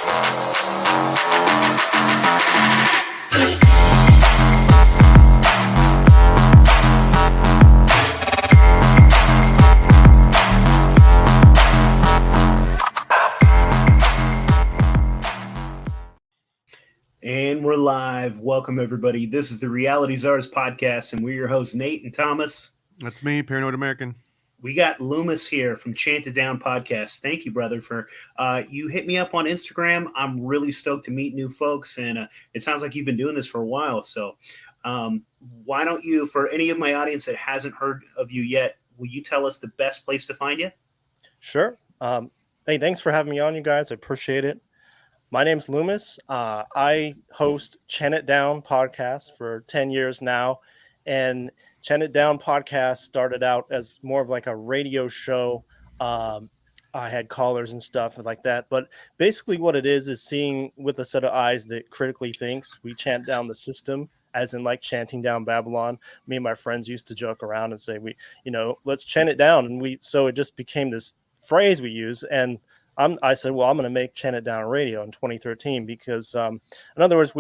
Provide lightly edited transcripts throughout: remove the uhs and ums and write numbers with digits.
And we're live. Welcome, everybody. This is the Reality Czars podcast, and we're your hosts, Nate and Thomas. That's me, Paranoid American. We got Luemas here from Chant podcast. Thank you, brother, for you hit me up on Instagram. I'm really stoked to meet new folks, and it sounds like you've been doing this for a while. So why don't you, for any of my audience that hasn't heard of you yet, will you tell us the best place to find you? Sure. Hey, thanks for having me on, you guys. I appreciate it. My name's Luemas. I host Chant It Down podcast for 10 years now. And Chant It Down podcast started out as more of like a radio show. I had callers and stuff like that. But basically what it is seeing with a set of eyes that critically thinks. We chant down the system, as in like chanting down Babylon. Me and my friends used to joke around and say, let's chant it down. And so it just became this phrase we use. And I said, well, I'm going to make Chant It Down radio in 2013 because, in other words,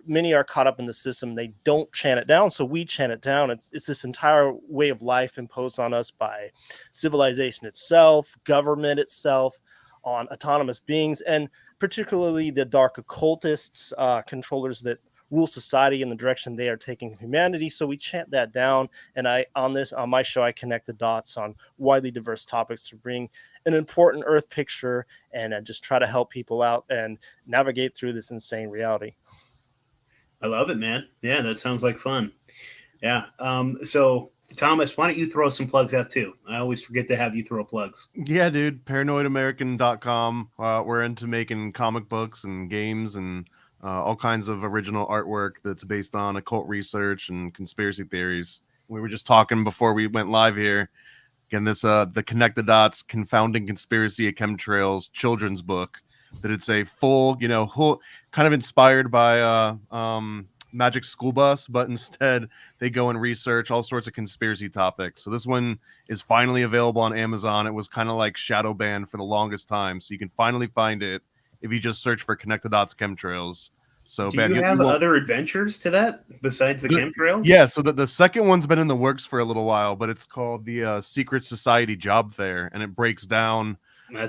many are caught up in the system. They don't chant it down, so we chant it down. It's this entire way of life imposed on us by civilization itself, government itself, on autonomous beings, and particularly the dark occultists, controllers that rule society in the direction they are taking humanity. So we chant that down. And on my show, I connect the dots on widely diverse topics to bring an important Earth picture and just try to help people out and navigate through this insane reality. I love it, man. Yeah, that sounds like fun. Yeah. So Thomas, why don't you throw some plugs out too? I always forget to have you throw plugs. Yeah, dude. ParanoidAmerican.com. We're into making comic books and games and all kinds of original artwork that's based on occult research and conspiracy theories. We were just talking before we went live here. Again, this the Connect the Dots Confounding Conspiracy of Chemtrails children's book. That it's a full, kind of inspired by Magic School Bus, but instead they go and research all sorts of conspiracy topics. So this one is finally available on Amazon. It was kind of like shadow banned for the longest time, so you can finally find it if you just search for Connect the Dots Chemtrails. So do you have other adventures to that besides the chemtrails? Yeah, so the second one's been in the works for a little while, but it's called the Secret Society Job Fair, and it breaks down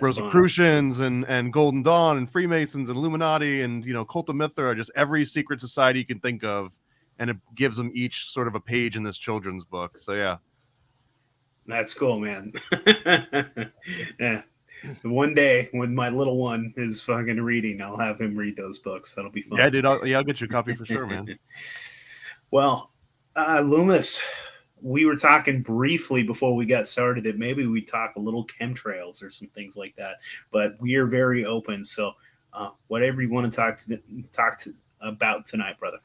Rosicrucians and Golden Dawn and Freemasons and Illuminati and Cult of Mithra, just every secret society you can think of, and it gives them each sort of a page in this children's book. So yeah, that's cool, man. Yeah. One day when my little one is fucking reading, I'll have him read those books. That'll be fun. Yeah, dude. I'll get you a copy for sure, man. Well, Luemas, we were talking briefly before we got started that maybe we talk a little chemtrails or some things like that, but we are very open. So whatever you want to talk about tonight, brother.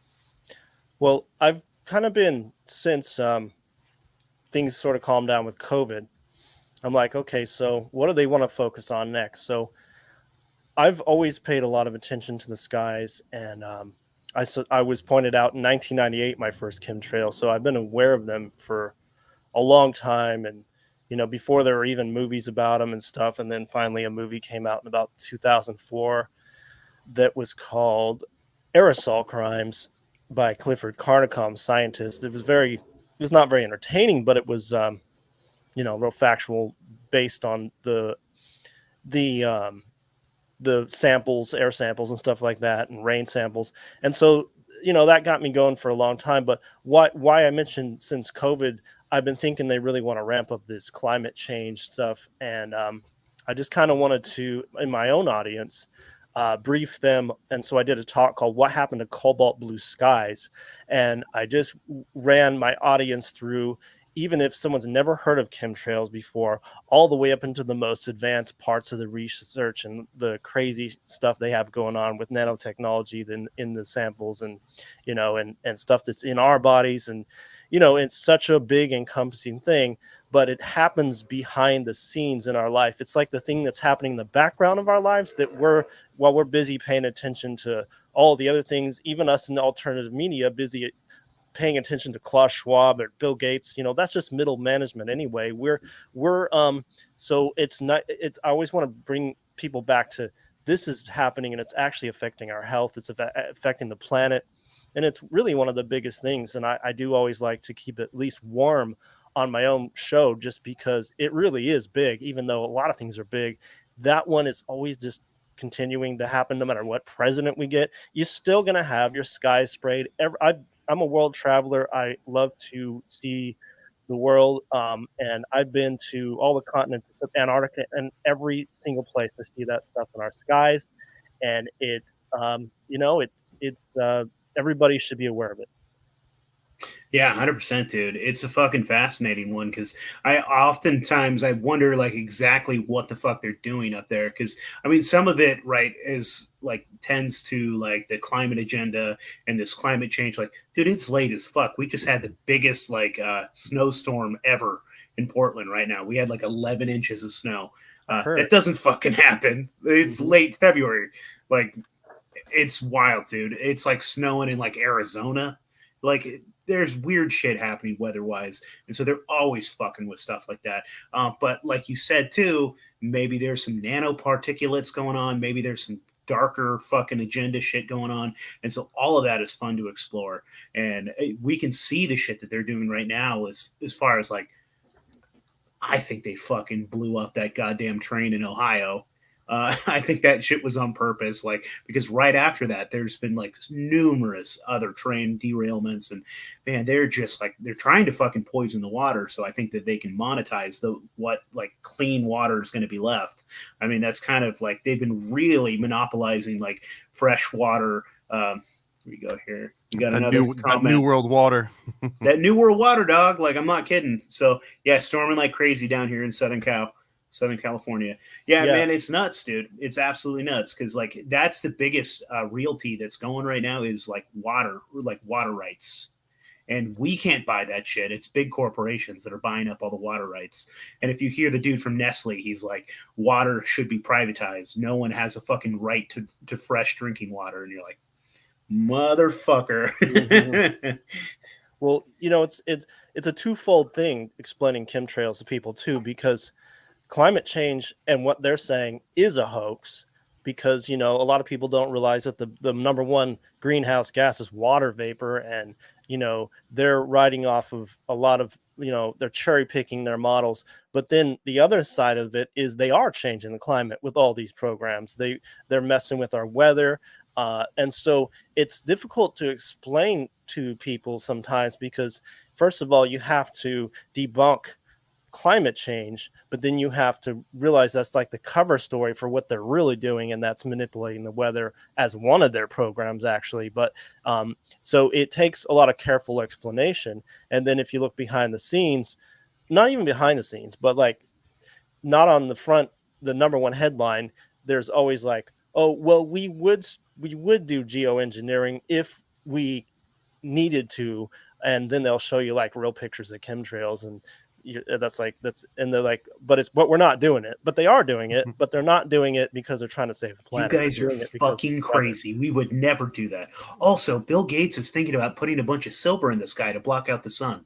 Well, I've kind of been, since things sort of calmed down with COVID, I'm like, okay, so what do they want to focus on next? So I've always paid a lot of attention to the skies, and I was pointed out in 1998, my first chemtrail. So I've been aware of them for a long time, and before there were even movies about them and stuff. And then finally, a movie came out in about 2004 that was called Aerosol Crimes by Clifford Carnicom, scientist. It was not very entertaining, but it was real factual, based on the samples, air samples and stuff like that, and rain samples. And so, that got me going for a long time. But why I mentioned, since COVID, I've been thinking they really want to ramp up this climate change stuff. And I just kind of wanted to, in my own audience, brief them. And so I did a talk called What Happened to Cobalt Blue Skies? And I just ran my audience through, even if someone's never heard of chemtrails before, all the way up into the most advanced parts of the research and the crazy stuff they have going on with nanotechnology in the samples, and and stuff that's in our bodies. And it's such a big encompassing thing, but it happens behind the scenes in our life. It's like the thing that's happening in the background of our lives that while we're busy paying attention to all the other things, even us in the alternative media, busy paying attention to Klaus Schwab or Bill Gates, that's just middle management anyway. So I always want to bring people back to this is happening and it's actually affecting our health. It's affecting the planet. And it's really one of the biggest things. And I do always like to keep it at least warm on my own show, just because it really is big, even though a lot of things are big. That one is always just continuing to happen no matter what president we get. You're still going to have your skies sprayed. I'm a world traveler. I love to see the world. And I've been to all the continents except Antarctica, and every single place I see that stuff in our skies. And it's, everybody should be aware of it. Yeah, 100%, dude. It's a fucking fascinating one because I wonder like exactly what the fuck they're doing up there because I mean some of it right is like tends to like the climate agenda and this climate change. Like, dude, it's late as fuck. We just had the biggest like snowstorm ever in Portland right now. We had like 11 inches of snow. That doesn't fucking happen. It's late February. Like, it's wild, dude. It's like snowing in like Arizona. Like there's weird shit happening weather-wise, and so they're always fucking with stuff like that. But like you said too, maybe there's some nanoparticulates going on. Maybe there's some darker fucking agenda shit going on, and so all of that is fun to explore. And we can see the shit that they're doing right now, as far as like, I think they fucking blew up that goddamn train in Ohio. I think that shit was on purpose, like because right after that, there's been like numerous other train derailments, and man, they're trying to fucking poison the water. So I think that they can monetize what like clean water is going to be left. I mean, that's kind of like they've been really monopolizing like fresh water. Here we go here. You got another comment. That New World water. That New World water, dog. Like, I'm not kidding. So yeah, storming like crazy down here in Southern California. Yeah, man, it's nuts, dude. It's absolutely nuts because like that's the biggest realty that's going right now is like water rights, and we can't buy that shit. It's big corporations that are buying up all the water rights. And if you hear the dude from Nestle, he's like, water should be privatized. No one has a fucking right to fresh drinking water, and you're like, motherfucker. Mm-hmm. Well, it's a twofold thing explaining chemtrails to people too, because climate change and what they're saying is a hoax, because a lot of people don't realize that the number one greenhouse gas is water vapor, and they're riding off of a lot of they're cherry picking their models. But then the other side of it is they are changing the climate with all these programs. They're messing with our weather. And so it's difficult to explain to people sometimes because, first of all, you have to debunk climate change, but then you have to realize that's like the cover story for what they're really doing, and that's manipulating the weather as one of their programs, actually. But so it takes a lot of careful explanation. And then if you look behind the scenes, not even behind the scenes, but like not on the front, the number one headline, there's always like, oh, well, we would do geoengineering if we needed to, and then they'll show you like real pictures of chemtrails, and and they're like, but we're not doing it. But they are doing it, but they're not doing it because they're trying to save the planet. You guys are fucking crazy. We would never do that. Also, Bill Gates is thinking about putting a bunch of silver in the sky to block out the sun.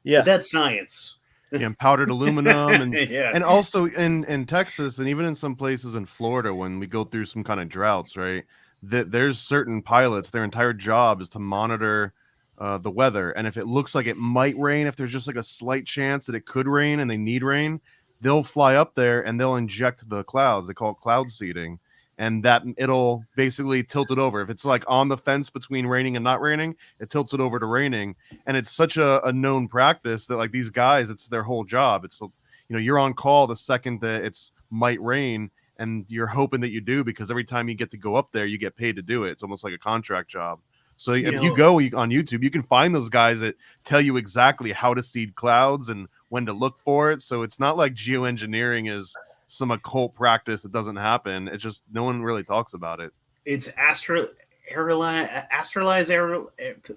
Yeah, but that's science. And powdered aluminum, and and also in Texas, and even in some places in Florida, when we go through some kind of droughts, right? There's certain pilots, their entire job is to monitor the weather, and if it looks like it might rain, if there's just like a slight chance that it could rain and they need rain, they'll fly up there and they'll inject the clouds. They call it cloud seeding, and that it'll basically tilt it over. If it's like on the fence between raining and not raining, it tilts it over to raining. And it's such a known practice that like these guys, it's their whole job. It's you're on call the second that it's might rain, and you're hoping that you do, because every time you get to go up there, you get paid to do it. It's almost like a contract job. So if you go on YouTube, you can find those guys that tell you exactly how to seed clouds and when to look for it. So it's not like geoengineering is some occult practice that doesn't happen. It's just no one really talks about it. It's astralized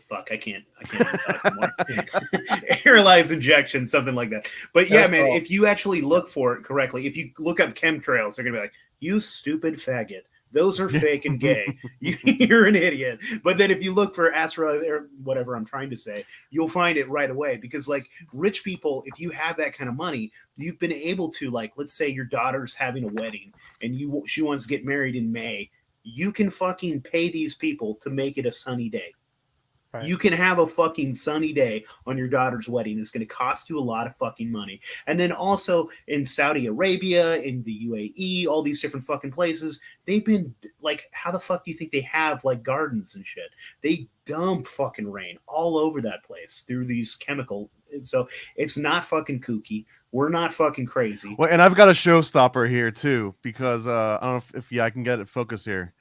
fuck, I can't talk anymore. Aerolized injection, something like that. But yeah, if you actually look for it correctly, if you look up chemtrails, they're gonna be like, you stupid faggot. Those are fake and gay. You're an idiot. But then if you look for asteroid or whatever I'm trying to say, you'll find it right away. Because like rich people, if you have that kind of money, you've been able to, like, let's say your daughter's having a wedding and she wants to get married in May. You can fucking pay these people to make it a sunny day. Right. You can have a fucking sunny day on your daughter's wedding. It's going to cost you a lot of fucking money. And then also in Saudi Arabia, in the UAE, all these different fucking places, they've been like, how the fuck do you think they have like gardens and shit? They dump fucking rain all over that place through these chemical. So it's not fucking kooky. We're not fucking crazy. Well, and I've got a showstopper here too, because I don't know if I can get it focused here.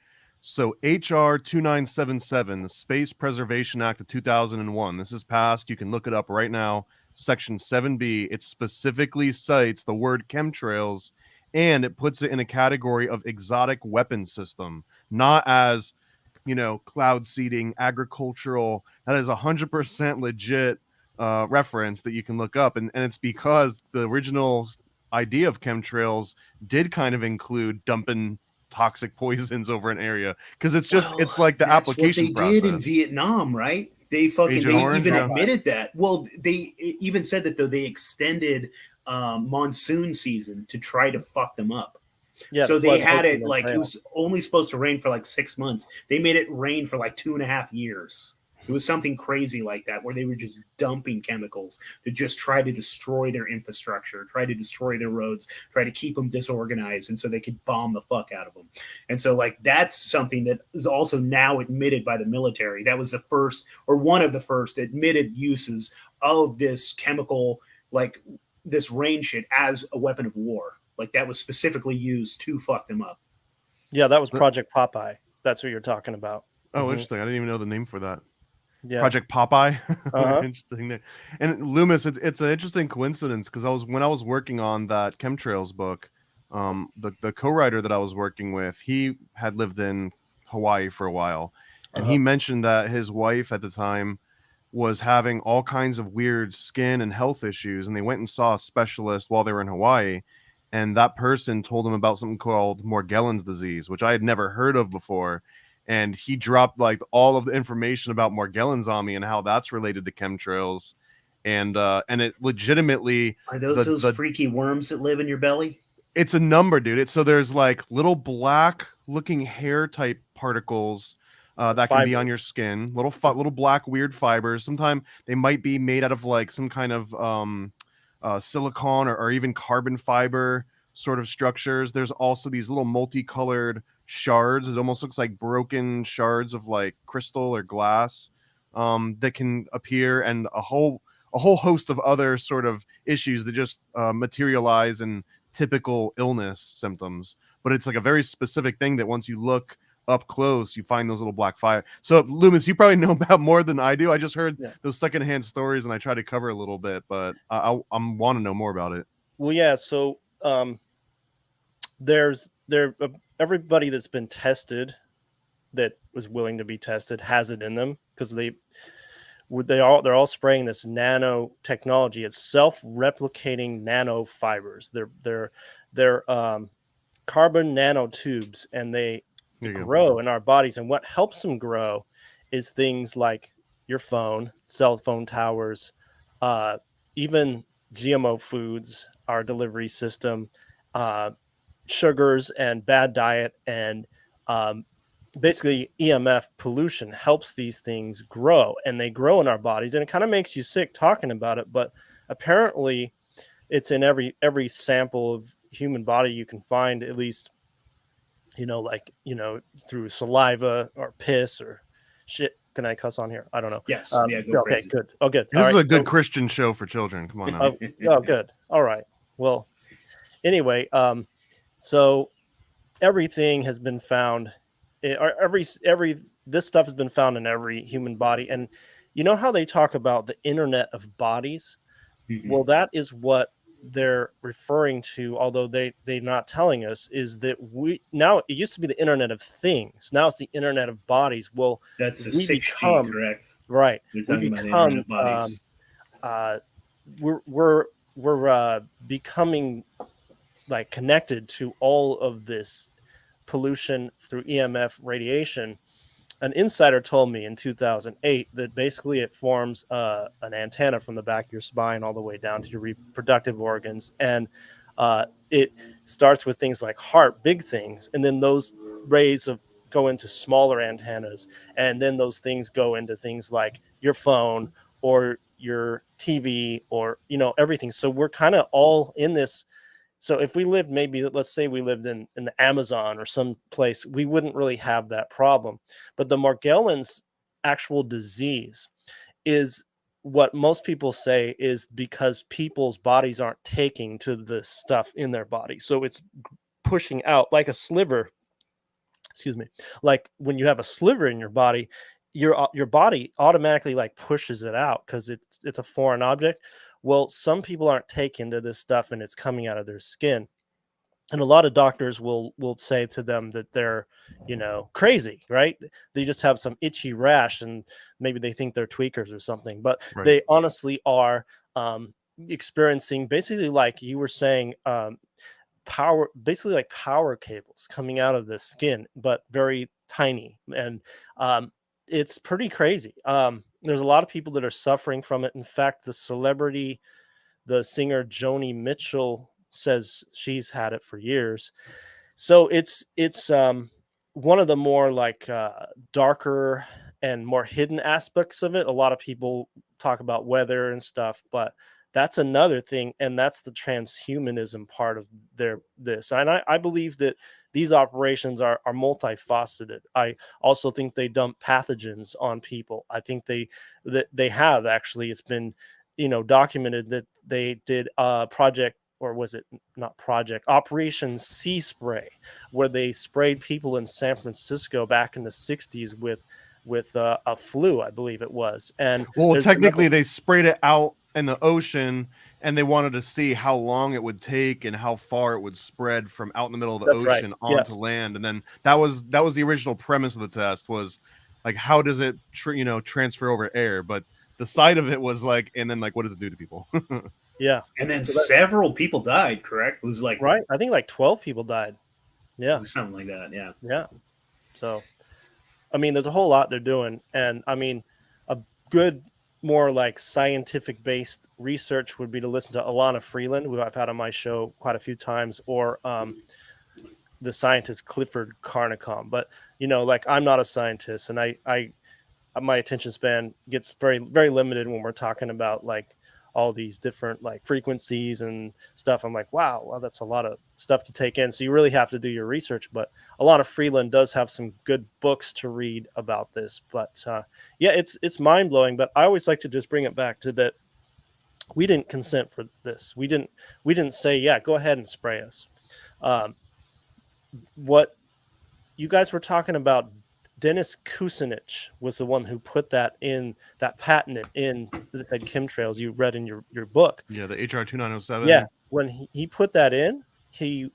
So HR 2977, the Space Preservation Act of 2001. This is passed. You can look it up right now. Section 7B. It specifically cites the word chemtrails, and it puts it in a category of exotic weapon system, not as, cloud seeding, agricultural. That is 100% legit reference that you can look up. And it's because the original idea of chemtrails did kind of include dumping toxic poisons over an area, because it's like the application what they did in process. Vietnam, right? They even admitted that. Well, they even said that though they extended monsoon season to try to fuck them up. Yeah, so they had it like it was only supposed to rain for like 6 months. They made it rain for like 2.5 years. It was something crazy like that, where they were just dumping chemicals to just try to destroy their infrastructure, try to destroy their roads, try to keep them disorganized, and so they could bomb the fuck out of them. And so, like, that's something that is also now admitted by the military. That was the first, or one of the first, admitted uses of this chemical, like this rain shit, as a weapon of war. Like, that was specifically used to fuck them up. Yeah, that was Project Popeye. That's what you're talking about. Oh, interesting. I didn't even know the name for that. Yeah. Project Popeye. Interesting name. And Luemas, it's an interesting coincidence, because when I was working on that chemtrails book, the co-writer that I was working with, he had lived in Hawaii for a while, and he mentioned that his wife at the time was having all kinds of weird skin and health issues, and they went and saw a specialist while they were in Hawaii, and that person told him about something called Morgellons disease, which I had never heard of before. And he dropped like all of the information about Morgellons on me and how that's related to chemtrails. And it legitimately, are those freaky worms that live in your belly? It's a number, dude. So there's like little black looking hair type particles that can be on your skin, little black weird fibers. Sometimes they might be made out of like some kind of silicone or even carbon fiber sort of structures. There's also these little multicolored shards. It almost looks like broken shards of like crystal or glass that can appear, and a whole host of other sort of issues that just materialize in typical illness symptoms. But it's like a very specific thing that once you look up close, you find those little black fire. So Luemas, you probably know about more than I do. I just heard those secondhand stories, and I try to cover a little bit, but I want to know more about it. Well, yeah. So everybody that's been tested, that was willing to be tested, has it in them, because they're all spraying this nanotechnology. It's self-replicating nanofibers. They're carbon nanotubes, and they grow in our bodies. And what helps them grow is things like your phone, cell phone towers, even GMO foods, our delivery system, sugars, and bad diet, and basically EMF pollution helps these things grow, and they grow in our bodies, and it kind of makes you sick talking about it. But apparently it's in every sample of human body you can find, at least, through saliva or piss or shit. Can I cuss on here? I don't know. Yes. Go okay, crazy. Good. Oh, good. This is a good Christian show for children. Come on now. Oh, good. All right. Well, anyway, so everything has been found. This stuff has been found in every human body. And you know how they talk about the internet of bodies? Mm-hmm. Well, that is what they're referring to, although they're not telling us, is that now it used to be the internet of things. Now it's the internet of bodies. Well, that's the 6G, correct? Right. We become we're becoming like connected to all of this pollution through EMF radiation, an insider told me in 2008 that basically it forms an antenna from the back of your spine all the way down to your reproductive organs. And it starts with things like heart, big things. And then those rays of go into smaller antennas. And then those things go into things like your phone or your TV or, everything. So we're kind of all in this. So if we lived, maybe let's say we lived in the Amazon or some place, we wouldn't really have that problem. But the Morgellons actual disease is what most people say is because people's bodies aren't taking to the stuff in their body. So it's pushing out like a sliver, excuse me, like when you have a sliver in your body, your body automatically like pushes it out because it's a foreign object. Well, some people aren't taken to this stuff and it's coming out of their skin. And a lot of doctors will say to them that they're, crazy, right? They just have some itchy rash and maybe they think they're tweakers or something, but Right. they honestly are experiencing basically like you were saying, power, basically like power cables coming out of the skin, but very tiny. And it's pretty crazy. There's a lot of people that are suffering from it. In fact, the singer Joni Mitchell says she's had it for years. So it's one of the more like darker and more hidden aspects of it. A lot of people talk about weather and stuff, but that's another thing, and that's the transhumanism part of this. And I believe that these operations are multifaceted. I also think they dump pathogens on people. I think they have actually. It's been documented that they did project, or was it not project, Operation Sea Spray, where they sprayed people in San Francisco back in the 60s with a flu, I believe it was. And well, technically they sprayed it out in the ocean and they wanted to see how long it would take and how far it would spread from out in the middle of the ocean onto land. And then that was the original premise of the test, was like, how does it transfer over air? But the side of it was like, and then like, what does it do to people? Yeah. And then several people died, correct? It was like, right. I think like 12 people died. Yeah. Something like that. Yeah. Yeah. So, I mean, there's a whole lot they're doing. And I mean, a good, more like scientific based research would be to listen to Alana Freeland, who I've had on my show quite a few times, or the scientist Clifford Carnicom. But, like I'm not a scientist, and I my attention span gets very, very limited when we're talking about like all these different like frequencies and stuff. I'm like, wow, that's a lot of stuff to take in. So you really have to do your research. But Alana Freeland does have some good books to read about this. But yeah, it's mind blowing. But I always like to just bring it back to that. We didn't consent for this. We didn't say, yeah, go ahead and spray us. What you guys were talking about, Dennis Kucinich was the one who put that patented in that said chemtrails you read in your book. Yeah, the HR 2907. Yeah, when he put that in,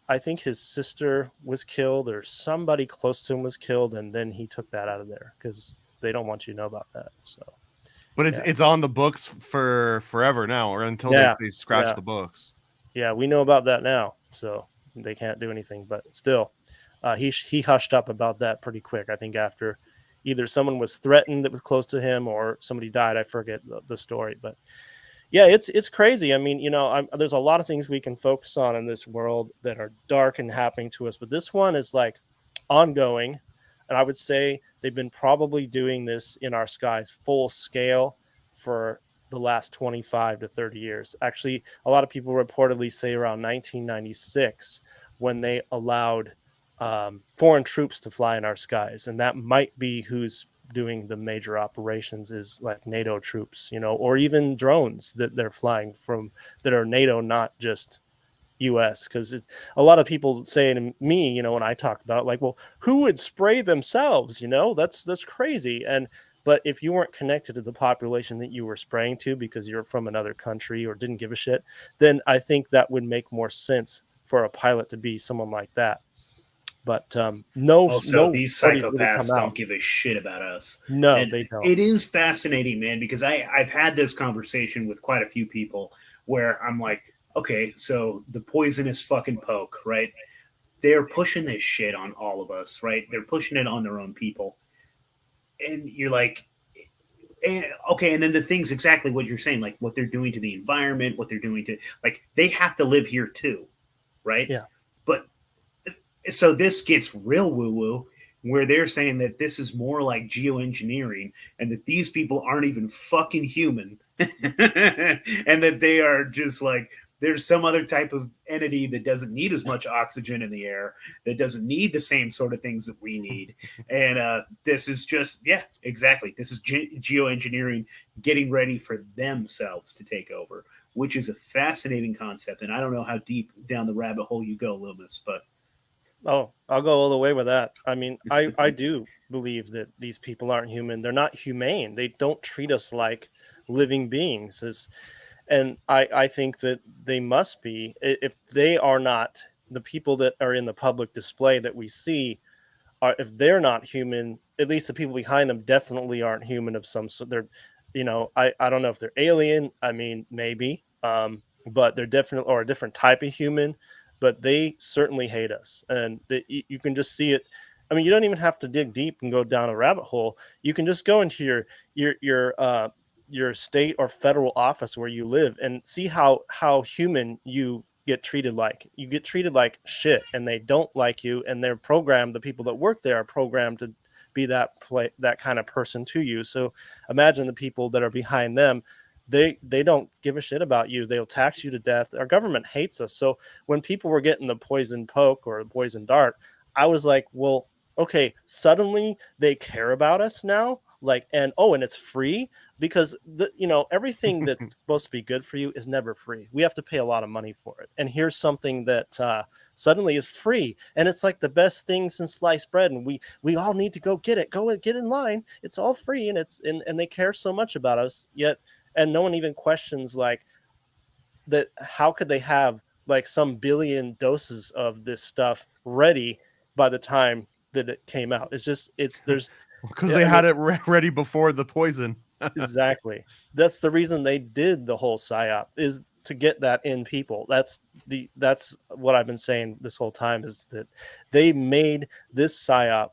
I think his sister was killed or somebody close to him was killed, and then he took that out of there because they don't want you to know about that. So, but it's on the books for forever now, or until they scratch the books. Yeah, we know about that now, so they can't do anything. But still. He hushed up about that pretty quick. I think after either someone was threatened that was close to him or somebody died. I forget the story, but yeah, it's crazy. I mean, there's a lot of things we can focus on in this world that are dark and happening to us, but this one is like ongoing. And I would say they've been probably doing this in our skies full scale for the last 25 to 30 years. Actually, a lot of people reportedly say around 1996 when they allowed foreign troops to fly in our skies, and that might be who's doing the major operations, is like NATO troops, or even drones that they're flying from that are NATO, not just US. Because a lot of people say to me, when I talk about it, like, well, who would spray themselves? That's crazy. But if you weren't connected to the population that you were spraying to because you're from another country or didn't give a shit, then I think that would make more sense for a pilot to be someone like that. But these psychopaths don't give a shit about us. No, and they don't. It is fascinating, man, because I've had this conversation with quite a few people where I'm like, okay, so the poisonous fucking poke, right? they're pushing this shit on all of us, right? They're pushing it on their own people, and you're like, and okay, and then the things exactly what you're saying, like what they're doing to the environment, what they're doing to, like, they have to live here too, right? Yeah. But so this gets real woo woo, where they're saying that this is more like geoengineering, and that these people aren't even fucking human, and that they are just like, there's some other type of entity that doesn't need as much oxygen in the air, that doesn't need the same sort of things that we need. And this is just, yeah, exactly, this is geoengineering, getting ready for themselves to take over, which is a fascinating concept. And I don't know how deep down the rabbit hole you go, Lumas, but Oh, I'll go all the way with that. I mean, I do believe that these people aren't human. They're not humane. They don't treat us like living beings. And I think that they must be. If they are not, the people that are in the public display that we see are, if they're not human, at least the people behind them definitely aren't human of some sort. They're, I don't know if they're alien. I mean, maybe, but they're definitely, or a different type of human. But they certainly hate us, and you can just see it. I mean, you don't even have to dig deep and go down a rabbit hole. You can just go into your state or federal office where you live and see how human you get treated like. You get treated like shit, and they don't like you, and they're programmed. The people that work there are programmed to be that kind of person to you. So imagine the people that are behind them. They don't give a shit about you. They'll tax you to death. Our government hates us. So when people were getting the poison poke or the poison dart, I was like, well, okay, suddenly they care about us now. Like, and oh, and it's free, because everything that's supposed to be good for you is never free. We have to pay a lot of money for it. And here's something that suddenly is free, and it's like the best thing since sliced bread. And we all need to go get it. Go and get in line. It's all free, and and they care so much about us. Yet, and no one even questions like that. How could they have like some billion doses of this stuff ready by the time that it came out? There's because yeah, they I mean, had it ready before the poison. exactly. That's the reason they did the whole psyop, is to get that in people. That's what I've been saying this whole time, is that they made this psyop,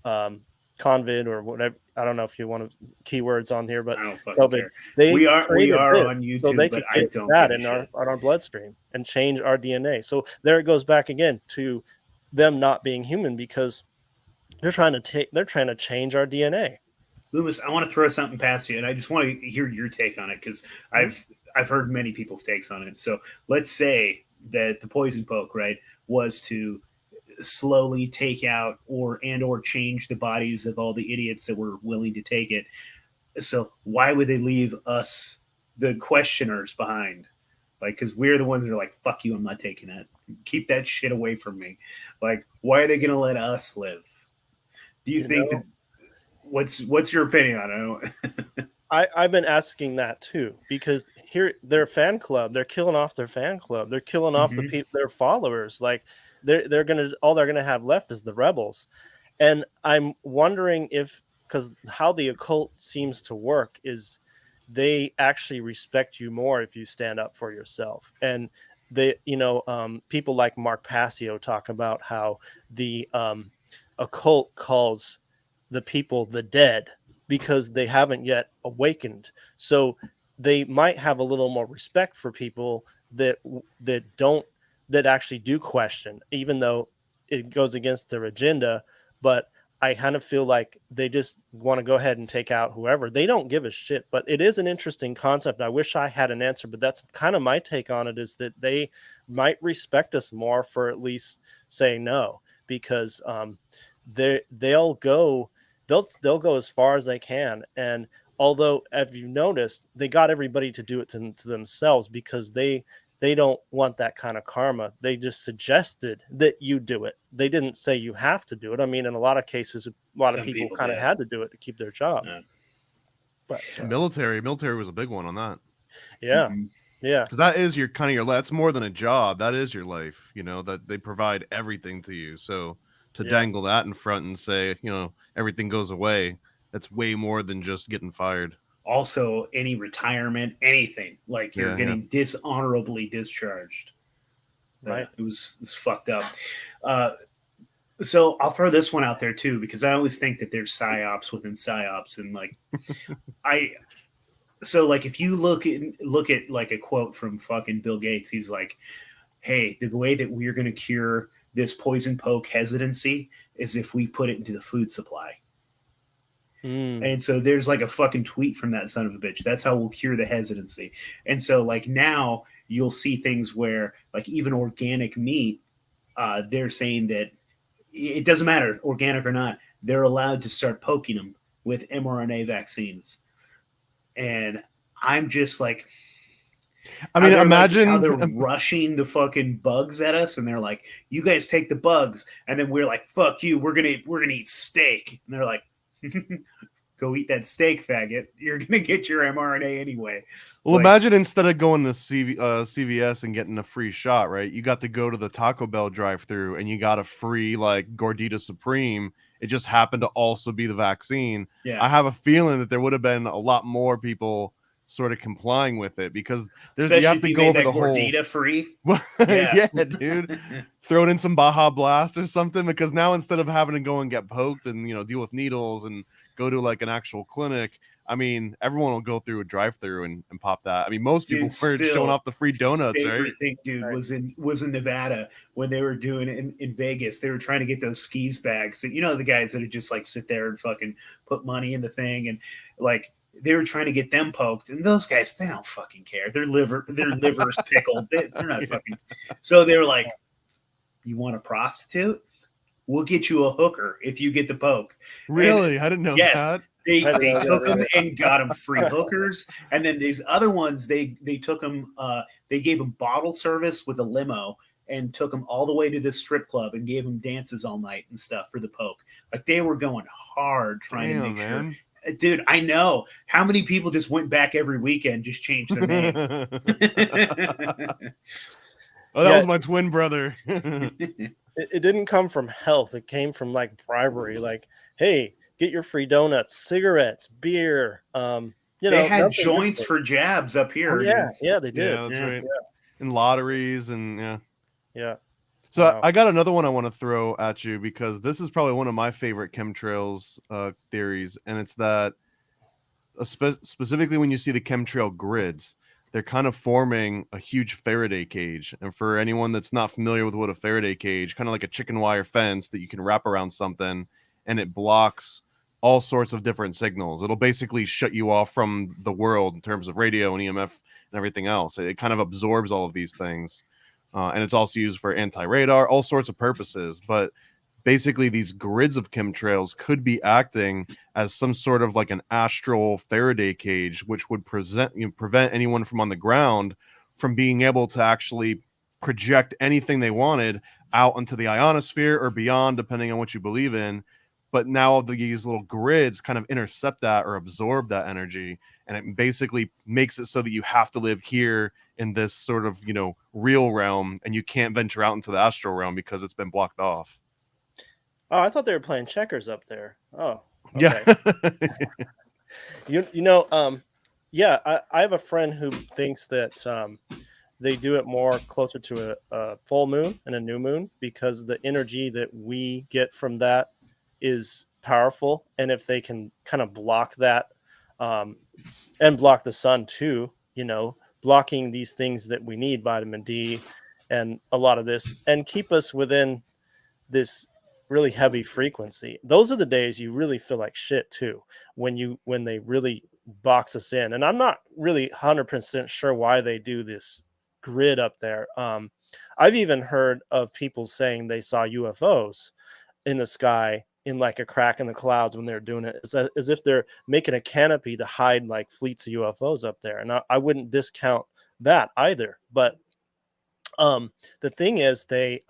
um, COVID or whatever. I don't know if you want keywords on here, but I don't fucking COVID. care. They We created are this on so they YouTube, but could I get don't that give a in shit. our bloodstream and change our DNA. So there it goes back again to them not being human, because they're trying to change our DNA. Loomis, I want to throw something past you, and I just want to hear your take on it, because Mhm. I've heard many people's takes on it. So let's say that the poison poke, right, was to slowly take out or change the bodies of all the idiots that were willing to take it. So why would they leave us, the questioners, behind? Like, because we're the ones that are like, "Fuck you, I'm not taking that. Keep that shit away from me." Like, why are they going to let us live? Do you You think know, that? What's your opinion on it? I've been asking that too, because here their fan club, they're killing off their fan club. They're killing off Mm-hmm. their followers. Like they're gonna have left is the rebels. And I'm wondering if, because how the occult seems to work is they actually respect you more if you stand up for yourself. And people like Mark Passio talk about how the occult calls the people the dead because they haven't yet awakened. So they might have a little more respect for people that actually do question, even though it goes against their agenda. But I kind of feel like they just want to go ahead and take out whoever. They don't give a shit. But it is an interesting concept. I wish I had an answer, but that's kind of my take on it, is that they might respect us more for at least saying no, because they'll go they'll go as far as they can. And although, have you noticed, they got everybody to do it to themselves, because they don't want that kind of karma. They just suggested that you do it. They didn't say you have to do it. I mean, in a lot of cases, a lot of Some people people kind of did. had to do it to keep their job. Uh, But Military was a big one on that, yeah, mm-hmm. yeah, because that is your kind of your that's more than a job. That is your life. That they provide everything to you. So to yeah. dangle that in front and say, everything goes away, that's way more than just getting fired. Also, any retirement, anything, like you're Yeah, yeah. getting dishonorably discharged. Right. It was fucked up. So I'll throw this one out there too, because I always think that there's psyops within psyops, and like I so like if you look at like a quote from fucking Bill Gates, he's like, "Hey, the way that we're going to cure this poison poke hesitancy is if we put it into the food supply." Mm. And so there's like a fucking tweet from that son of a bitch. That's how we'll cure the hesitancy. And so like now you'll see things where like even organic meat, they're saying that it doesn't matter organic or not. They're allowed to start poking them with mRNA vaccines. And I'm just like, I mean, how they're imagine. rushing the fucking bugs at us, and they're like, "You guys take the bugs," and then we're like, "Fuck you, we're gonna eat steak," and they're like, "Go eat that steak, faggot. You're gonna get your mRNA anyway." Well, Like, imagine instead of going to CVS and getting a free shot, right? You got to go to the Taco Bell drive-through and you got a free like Gordita Supreme. It just happened to also be the vaccine. yeah, I have a feeling that there would have been a lot more people sort of complying with it because you especially have if to you go made over that the whole. gordita free. Yeah, Yeah, dude. Throw it in some Baja Blast or something because now instead of having to go and get poked and deal with needles and go to like an actual clinic, I mean, everyone will go through a drive-through and pop that. I mean, most dude. people weren't showing Still, off the free donuts, right? favorite thing, dude, Right. was in Nevada when they were doing it in Vegas. They were trying to get those skis bags. You know, the guys that would just like sit there and fucking put money in the thing, and like they were trying to get them poked. And those guys, they don't fucking care. Their liver's pickled. They're not Yeah. fucking. So they were like, "You want a prostitute? We'll get you a hooker if you get the poke." And Really? I didn't know yes, that. they I they know took that, them and got them free hookers, and then these other ones they took them. They gave them bottle service with a limo and took them all the way to this strip club and gave them dances all night and stuff for the poke. Like they were going hard trying to Damn, make sure. man. Dude, I know how many people just went back every weekend, just changed their name. Oh, that Yeah, was my twin brother. it didn't come from health. It came from like bribery. Like, hey, get your free donuts, cigarettes, beer. They had nothing joints different. for jabs up Oh here. yeah, yeah, they did. Yeah, that's Yeah. right. And lotteries and yeah. Yeah. So Wow. I got another one I want to throw at you because this is probably one of my favorite chemtrails theories, and it's that specifically when you see the chemtrail grids, they're kind of forming a huge Faraday cage. And for anyone that's not familiar with what a Faraday cage, kind of like a chicken wire fence that you can wrap around something, and it blocks all sorts of different signals. It'll basically shut you off from the world in terms of radio and EMF and everything else. It kind of absorbs all of these things. And it's also used for anti-radar, all sorts of purposes. But basically, these grids of chemtrails could be acting as some sort of like an astral Faraday cage, which would prevent anyone from on the ground from being able to actually project anything they wanted out into the ionosphere or beyond, depending on what you believe in. But now these little grids kind of intercept that or absorb that energy, and it basically makes it so that you have to live here in this sort of real realm, and you can't venture out into the astral realm because it's been blocked off. Oh, I thought they were playing checkers up there. Oh, Yeah. okay. Yeah, I have a friend who thinks that they do it more closer to a full moon and a new moon because the energy that we get from that is powerful, and if they can kind of block that and block the sun too, blocking these things that we need, vitamin D and a lot of this, and keep us within this really heavy frequency. Those are the days you really feel like shit too, when they really box us in. And I'm not really 100% sure why they do this grid up there. I've even heard of people saying they saw UFOs in the sky in like a crack in the clouds when they're doing it, as if they're making a canopy to hide like fleets of UFOs up there. And I wouldn't discount that either. But the thing is, they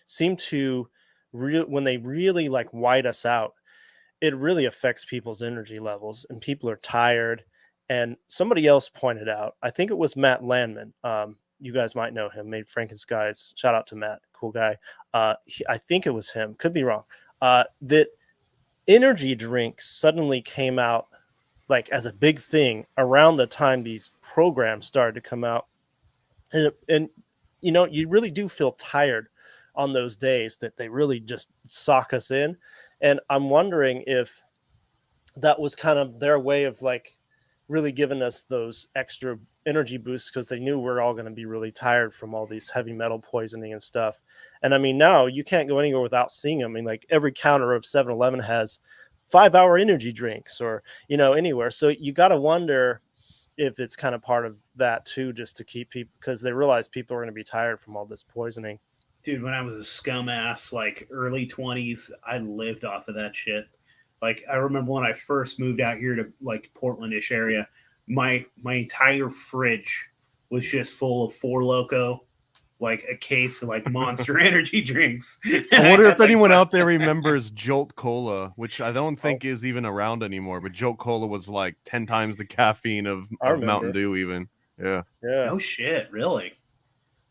seem to when they really like white us out, it really affects people's energy levels, and people are tired. And somebody else pointed out, I think it was Matt Landman. You guys might know him, made Frankenskies. Shout out to Matt, cool guy. I think it was him, could be wrong. That energy drinks suddenly came out like as a big thing around the time these programs started to come out, and you really do feel tired on those days that they really just sock us in. And I'm wondering if that was kind of their way of like really giving us those extra energy boosts because they knew we're all going to be really tired from all these heavy metal poisoning and stuff. And I mean, now you can't go anywhere without seeing them. I mean, like every counter of 7-Eleven has 5-hour energy drinks or, anywhere. So you got to wonder if it's kind of part of that too, just to keep people, because they realize people are going to be tired from all this poisoning. Dude, when I was a scum ass, like early 20s, I lived off of that shit. Like I remember when I first moved out here to like Portlandish area, my entire fridge was just full of Four Loco, like a case of like Monster Energy drinks. And I wonder had if like anyone out there remembers Jolt Cola, which I don't Oh, think is even around anymore. But Jolt Cola was like 10 times the caffeine of I Mountain remember. Dew, even. Yeah, Yeah. no shit, really.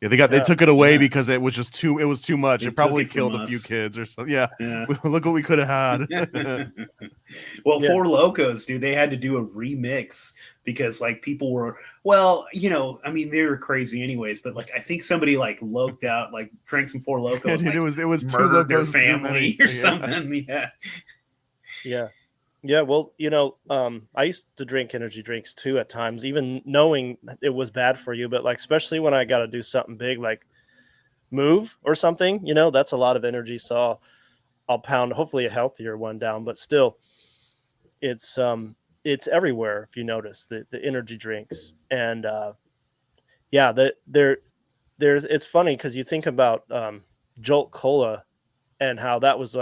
yeah. They Yeah. took it away Yeah, because it was just too much. they It took probably it from killed a few us. kids or so. Yeah, Yeah. look what we could have had. Well, Yeah. Four Locos, dude, they had to do a remix because like people were, well, I mean, they were crazy anyways, but like I think somebody like loked out, like drank some Four Loco Yeah, and dude, like it was two murdered their locos too many. family or Yeah. something. Yeah. Yeah. Yeah. Well, I used to drink energy drinks too at times, even knowing it was bad for you. But like, especially when I got to do something big, like move or something, that's a lot of energy. So I'll pound hopefully a healthier one down. But still, it's it's everywhere. If you notice the energy drinks, and yeah, there's it's funny because you think about Jolt Cola and how that was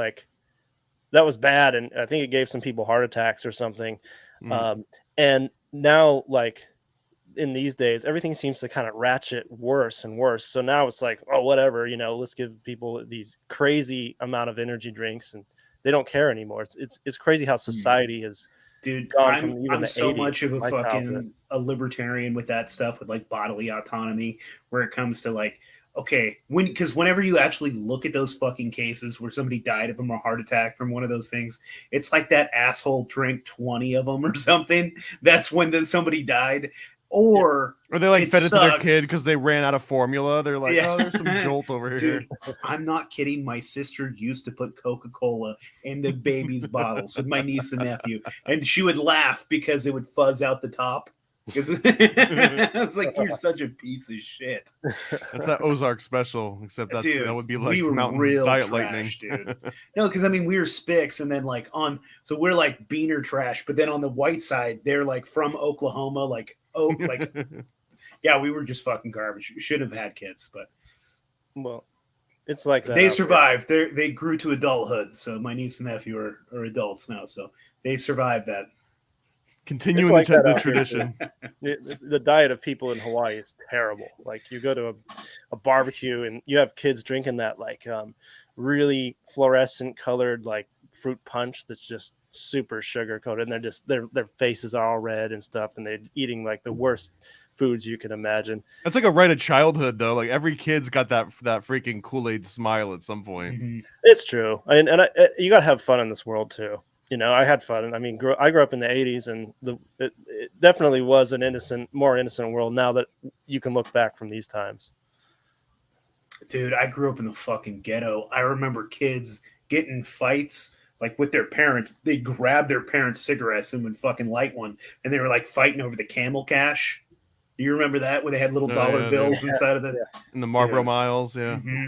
bad, and I think it gave some people heart attacks or something. Mm. Um, and now, like in these days, everything seems to kind of ratchet worse and worse. So now it's like, oh, whatever, let's give people these crazy amount of energy drinks, and they don't care anymore. It's crazy how society has Dude, gone I'm from even I'm the so '80s, much of a my childhood. fucking a libertarian with that stuff with like bodily autonomy where it comes to like okay, because whenever you actually look at those fucking cases where somebody died of a heart attack from one of those things, it's like that asshole drank 20 of them or something. That's when somebody died, Yeah, or Or they like it fed it to their kid sucks. because they ran out of formula. They're like, Yeah. oh, there's some Jolt over Dude, here. I'm not kidding. My sister used to put Coca Cola in the baby's bottles with my niece and nephew, and she would laugh because it would fuzz out the top. Because I was like, "You're such a piece of shit, That's that Ozark special, except that dude." would be We like were Mountain real Diet Lightning. trash, dude. No, because I mean, we were Spicks, and then like so we're like beaner trash, but then on the white side, they're like from Oklahoma, like like yeah, we were just fucking garbage. We should have had kids, but well, it's like that they out there. survived. They grew to adulthood. So my niece and nephew are adults now. So they survived that. It's Continuing like that the out here too. tradition. The diet of people in Hawaii is terrible. Like you go to a barbecue and you have kids drinking that like really fluorescent colored like fruit punch that's just super sugar coated, and they're just their faces are all red and stuff, and they're eating like the worst foods you can imagine. That's like a rite of childhood, though. Like every kid's got that freaking Kool-Aid smile at some point. Mm-hmm. It's true, you got to have fun in this world too. I had fun. I mean, I grew up in the '80s, and it definitely was an more innocent world. Now that you can look back from these times. Dude, I grew up in the fucking ghetto. I remember kids getting fights like with their parents. They grab their parents' cigarettes and would fucking light one, and they were like fighting over the Camel Cash. Do you remember that where they had little Oh dollar yeah, dude. bills inside of the Yeah, And the Marlboro dude? Miles, yeah. Mm-hmm.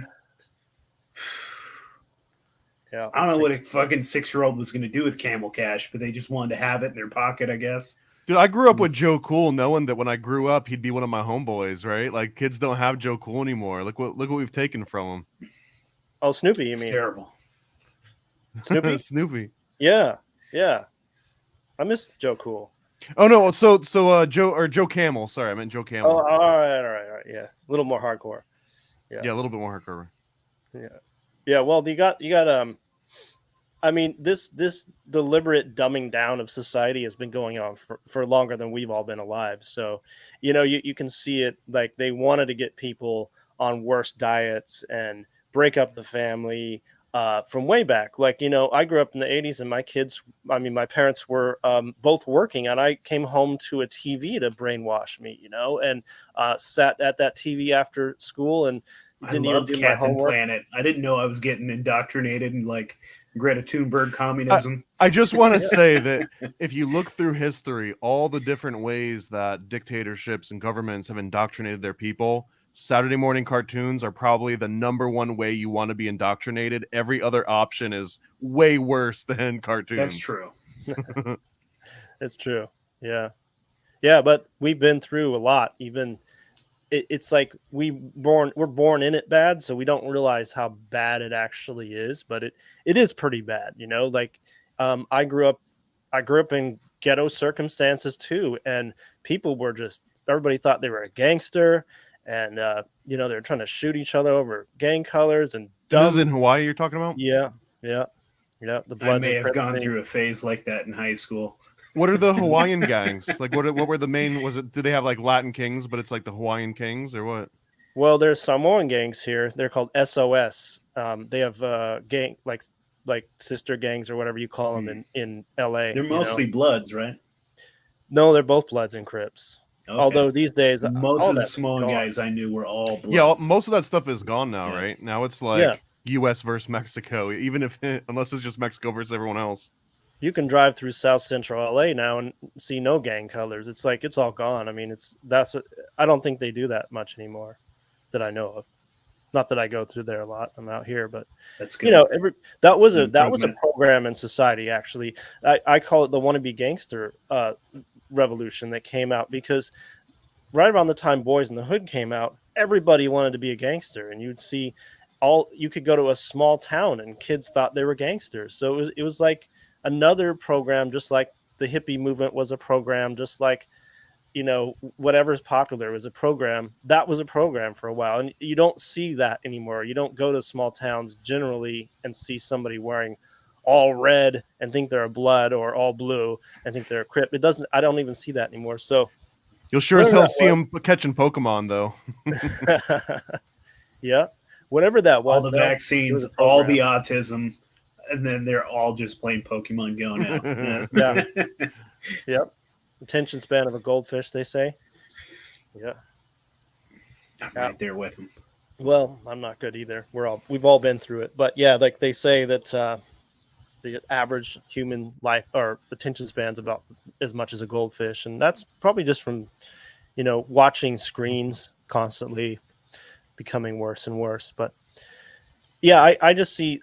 yeah. I don't know what a fucking 6-year-old was going to do with Camel Cash, but they just wanted to have it in their pocket, I guess. Dude, I grew up with Joe Cool, knowing that when I grew up, he'd be one of my homeboys, right? Like kids don't have Joe Cool anymore. Look what we've taken from Oh, Snoopy, you It's mean terrible. him. Snoopy? Snoopy. Yeah, yeah. I miss Joe Cool. Oh no, so Joe Camel. Sorry, I meant Joe Oh, Camel. all right. Yeah, a little more hardcore. Yeah, Yeah, a little bit more hardcore. yeah, yeah. Well, you got I mean, this deliberate dumbing down of society has been going on for longer than we've all been alive. So, you can see it. Like they wanted to get people on worse diets and break up the family. from way back. Like, I grew up in the 80s and my parents were both working, and I came home to a TV to brainwash me, and sat at that TV after school and I didn't even loved do my Captain homework. Planet. I didn't know I was getting indoctrinated in like Greta Thunberg communism. I just want to say that if you look through history, all the different ways that dictatorships and governments have indoctrinated their people, Saturday morning cartoons are probably the number one way you want to be indoctrinated. Every other option is way worse than cartoons. That's true. It's true. Yeah. Yeah, but we've been through a lot. Even it's like we're born in it bad, so we don't realize how bad it actually is. But it is pretty bad, Like, I grew up in ghetto circumstances too, and people were everybody thought they were a gangster, and they were trying to shoot each other over gang colors and And this is dumb. in Hawaii you're talking about? Yeah, yeah, yeah. The I Bloods may and have Crips gone thing. through a phase like that in high school. What are the Hawaiian gangs? Like what were the main, do they have like Latin Kings, but it's like the Hawaiian Kings or what? Well, there's Samoan gangs here. They're called SOS. They have gang like sister gangs or whatever you call them in LA. They're mostly Bloods, right? No, they're both Bloods and Crips. Okay. Although these days, most all of the that's Samoan gone. guys I knew were all Bloods. Yeah, most of that stuff is gone now, Yeah. right? Now it's like U.S. versus Mexico, even if unless it's just Mexico versus everyone else. You can drive through South Central LA now and see no gang colors. It's like it's all gone. I mean, I don't think they do that much anymore that I know of. Not that I go through there a lot. I'm out here, but that's good. That was a program in society. Actually, I call it the wannabe gangster revolution that came out because right around the time Boys in the Hood came out, everybody wanted to be a gangster, and you'd see you could go to a small town and kids thought they were gangsters. So it was like another program, just like the hippie movement was a program, just like whatever's popular was a program. That was a program for a while, and you don't see that anymore. You don't go to small towns generally and see somebody wearing all red and think they're a Blood, or all blue and think they're a Crip. I don't even see that anymore. So you'll sure as hell see them catching Pokemon, though. Yeah, whatever that was. All the vaccines, all the autism, and then they're all just playing Pokemon Go now. Yeah. Yep. Attention span of a goldfish, they say. Yeah. I'm right there with them. Well, I'm not good either. We've all been through it. But yeah, like they say that the average human life or attention span's about as much as a goldfish, and that's probably just from watching screens constantly becoming worse and worse. But yeah, I just see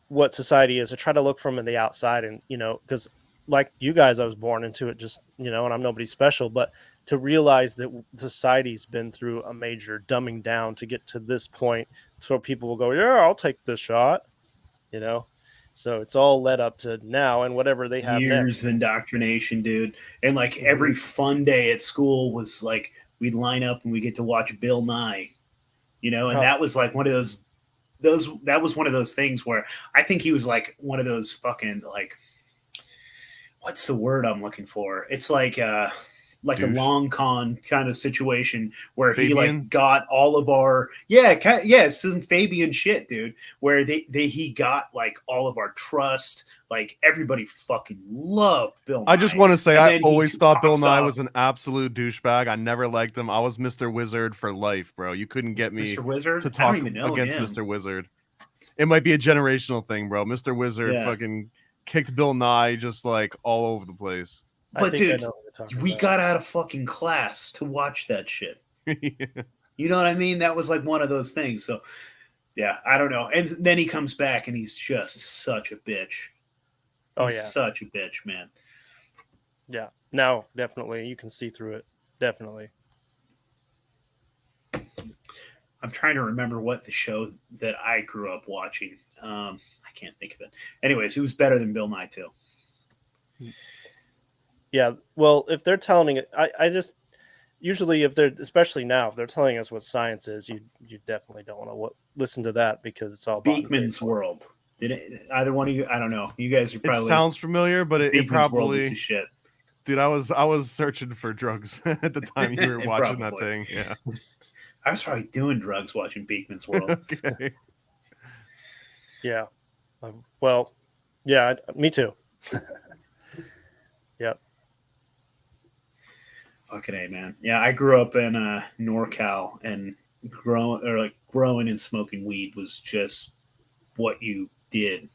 what society is. I try to look from the outside, and because like you guys, I was born into it, just and I'm nobody special, but to realize that society's been through a major dumbing down to get to this point, so people will go, yeah, I'll take the shot, so it's all led up to now, and whatever they have years next. of indoctrination, dude. And like every fun day at school was like we'd line up and we get to watch Bill Nye, and that was like one of those that was one of those things where I think he was like one of those fucking like, what's the word I'm looking for? It's like a long con kind of situation where Fabian? He like got all of our some Fabian shit, dude. Where he got like all of our trust. Like everybody fucking loved Bill Nye. I just want to say I always thought Bill Nye off. was an absolute douchebag. I never liked him. I was Mr. Wizard for life, bro. You couldn't get me Mr. Wizard? to talk against him. Mr. Wizard. It might be a generational thing, bro. Mr. Wizard fucking kicked Bill Nye just like all over the place. But dude, we got out of fucking class to watch that shit. Yeah. You know what I mean? That was like one of those things. So yeah, I don't know. And then he comes back and he's just such a bitch. Such a bitch, man. Yeah. No, definitely. You can see through it. Definitely. I'm trying to remember what the show that I grew up watching. I can't think of it. Anyways, it was better than Bill Nye too. Yeah. Well, if they're telling it, I just usually especially now, if they're telling us what science is, you definitely don't want to listen to that because it's all Beekman's World. Did either one of you? I don't know. You guys are probably. It sounds familiar, but it probably. World is shit. Dude, I was searching for drugs at the time you were watching that thing. Yeah. I was probably doing drugs watching Beekman's World. Okay. Yeah. Well, yeah, me too. Yep. Fucking A, man. Yeah, I grew up in NorCal, and growing and smoking weed was just what you did.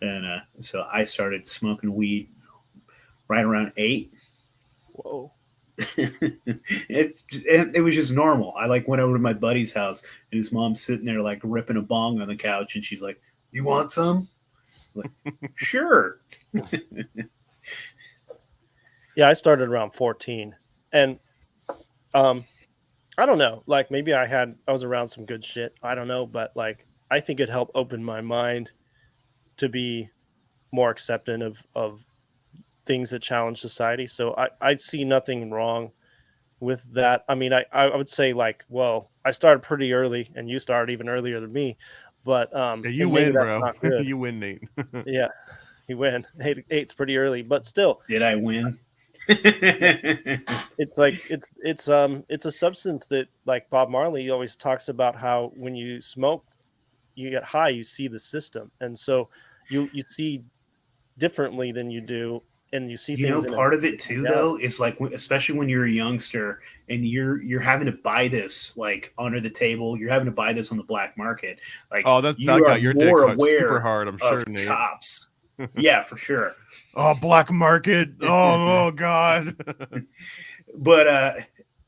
And so I started smoking weed right around 8. Whoa. It was just normal. I like went over to my buddy's house, and his mom's sitting there like ripping a bong on the couch, and she's like, "You want some?" I'm like, sure. Yeah, I started around 14. And um I don't know, like maybe I was around some good shit. I don't know, but like I think it helped open my mind to be more accepting of things that challenge society. So I see nothing wrong with that. I mean, I would say like, well, I started pretty early and you started even earlier than me, but Yeah, you and maybe win, that's bro. not good. You win, Nate. Yeah, you win. Eight's pretty early, but still, Did I win? yeah, it's like it's a substance that like Bob Marley always talks about how when you smoke, you get high, you see the system, and so you see differently than you do, and you see You know, things in a part of it different too, reality. though, is like especially when you're a youngster and you're having to buy this like under the table. You're having to buy this on the black market. Like Oh, that you are got your dick more cut super aware hard, I'm sure, of Nate. cops. Yeah, for sure. Oh, black market. Oh God.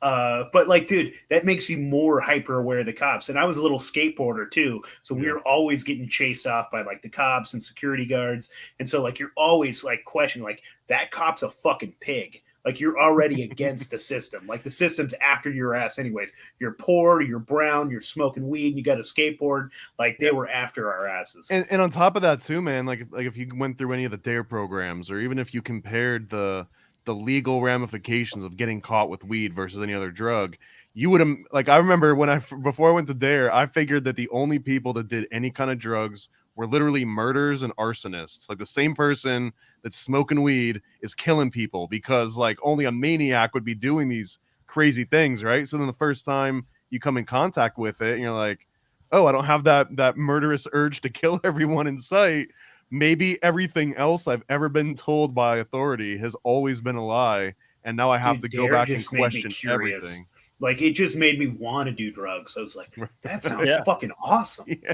But like, dude, that makes you more hyper aware of the cops. And I was a little skateboarder too, so we Yeah. were always getting chased off by like the cops and security guards. And so like you're always like questioning, like that cop's a fucking pig. Like you're already against the system. Like the system's after your ass, anyways. You're poor, you're brown, you're smoking weed, and you got a skateboard. Like they Yep. were after our asses. And on top of that too, man, like if you went through any of the DARE programs, or even if you compared the legal ramifications of getting caught with weed versus any other drug, you would have like I remember when before I went to DARE, I figured that the only people that did any kind of drugs were literally murderers and arsonists. Like the same person that's smoking weed is killing people because like only a maniac would be doing these crazy things, right? So then the first time you come in contact with it, and you're like, oh, I don't have that murderous urge to kill everyone in sight. Maybe everything else I've ever been told by authority has always been a lie, and now I have to Dude, go Dare back and just made me question everything. curious. Like it just made me want to do drugs. I was like, that sounds Yeah. fucking awesome. Yeah.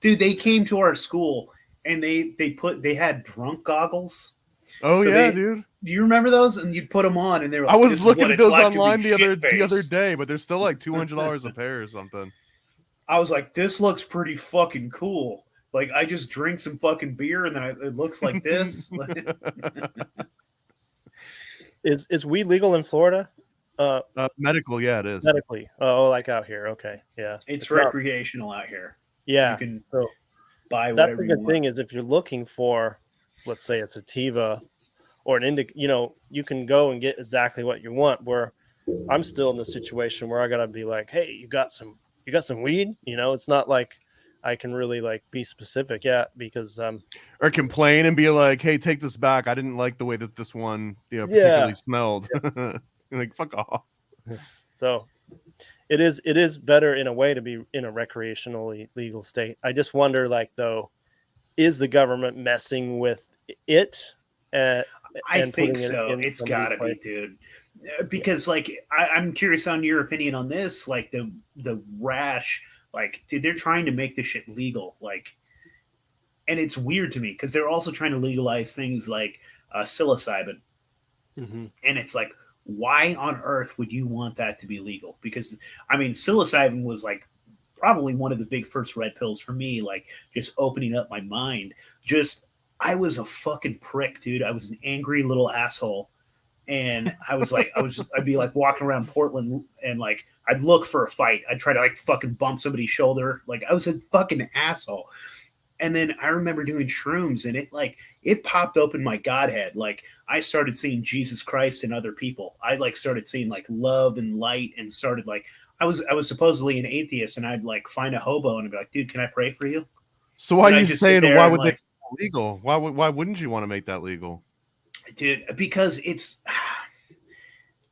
Dude, they came to our school and they had drunk goggles. Oh So yeah, they dude. do you remember those? And you'd put them on and they were I like, was this is looking what at it's those like to be online shit the other faced. day, but they're still like $200 a pair or something. I was like, this looks pretty fucking cool. Like I just drink some fucking beer and then it looks like this. Is weed legal in Florida? Uh, Medical, yeah, it is. medically. Oh, like out here. Okay. Yeah. It's It's not. recreational out here. You Yeah. can So buy that's whatever the you good want. thing is if you're looking for, let's say a sativa or an indica, you can go and get exactly what you want. Where I'm still in the situation where I gotta be like, hey, you got some weed? It's not like I can really like be specific yet because Or complain and be like, "Hey, take this back. I didn't like the way that this one, yeah. particularly smelled." Like, fuck off. So it is better in a way to be in a recreationally legal state. I just wonder, like, though, is the government messing with it uh, I and think putting it so. in It's some of these got to be, places? dude. Yeah. Because like I'm curious on your opinion on this. Like the rash, like dude, they're trying to make this shit legal. Like, and it's weird to me because they're also trying to legalize things like psilocybin, Hmm. and it's like, why on earth would you want that to be legal? Because I mean, psilocybin was like probably one of the big first red pills for me. Like just opening up my mind. Just I was a fucking prick, dude. I was an angry little asshole and I'd be like walking around Portland and like I'd look for a fight. I'd try to like fucking bump somebody's shoulder. Like I was a fucking asshole. And then I remember doing shrooms and it popped open my godhead. Like I started seeing Jesus Christ in other people. I like started seeing like love and light and started like I was supposedly an atheist and I'd like find a hobo and I'd be like, dude, can I pray for you? So why are And I'd you just sit saying there why and would they like, make that legal? Why wouldn't you want to make that legal? dude, because it's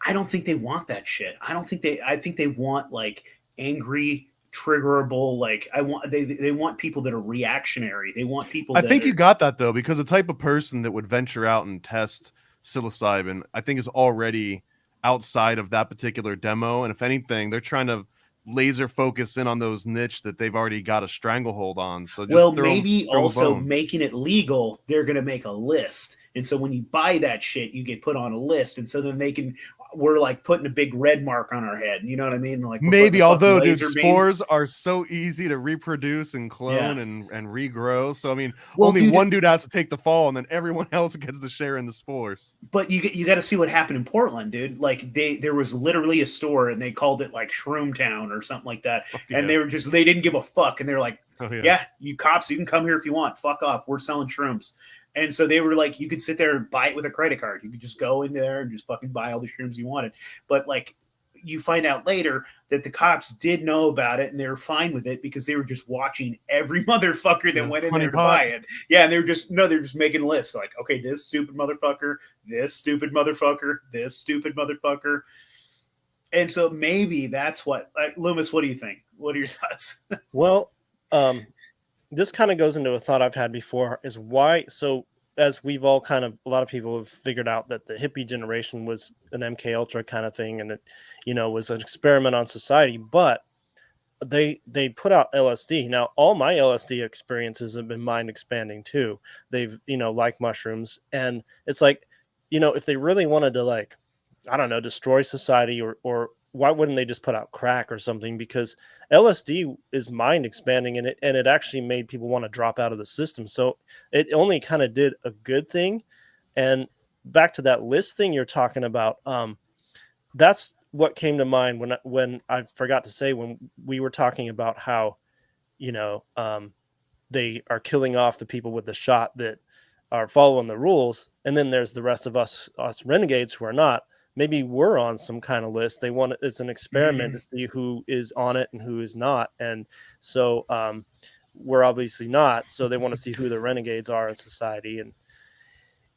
I don't think they want that shit. I don't think they. I think they want like angry triggerable. Like they want people that are reactionary. They want people I that think are you got that though, because the type of person that would venture out and test psilocybin, I think, is already outside of that particular demo. And if anything, they're trying to laser focus in on those niche that they've already got a stranglehold on. So well, just maybe throw 'em a also bone. making it legal, they're going to make a list. And so when you buy that shit, you get put on a list. And so then we're like putting a big red mark on our head. You know what I mean? Like we're putting Maybe, a fucking although, dude, laser beam. spores are so easy to reproduce and Yeah. clone and regrow. So I mean, Well, only dude, one dude has to take the fall, and then everyone else gets to share in the spores. but you got to see what happened in Portland, dude. Like there was literally a store and they called it like Shroom Town or something like that, Fuck and yeah. they didn't give a fuck, and they're like, Oh yeah. yeah, you cops, you can come here if you want. Fuck off, we're selling shrooms. And so they were like, you could sit there and buy it with a credit card. You could just go in there and just fucking buy all the shrooms you wanted. But like, you find out later that the cops did know about it and they were fine with it because they were just watching every motherfucker that Yeah. went in there to Honeypot. buy it. Yeah, and they're just making lists like, okay, this stupid motherfucker, this stupid motherfucker, this stupid motherfucker. And so maybe that's what, like, Loomis, what do you think? What are your thoughts? Well, this kind of goes into a thought I've had before is why. So as we've all kind of, a lot of people have figured out that the hippie generation was an MK Ultra kind of thing, and it, was an experiment on society. But they put out LSD. Now, all my LSD experiences have been mind expanding too. They've, like mushrooms, and it's like, if they really wanted to, like, I don't know, destroy society, or why wouldn't they just put out crack or something? Because LSD is mind expanding, and it actually made people want to drop out of the system. So it only kind of did a good thing. And back to that list thing you're talking about, that's what came to mind when I forgot to say, when we were talking about how, you know, um, they are killing off the people with the shot that are following the rules, and then there's the rest of us renegades who are not. Maybe we're on some kind of list. They want it's an experiment to see who is on it and who is not, and so we're obviously not. So they want to see who the renegades are in society, and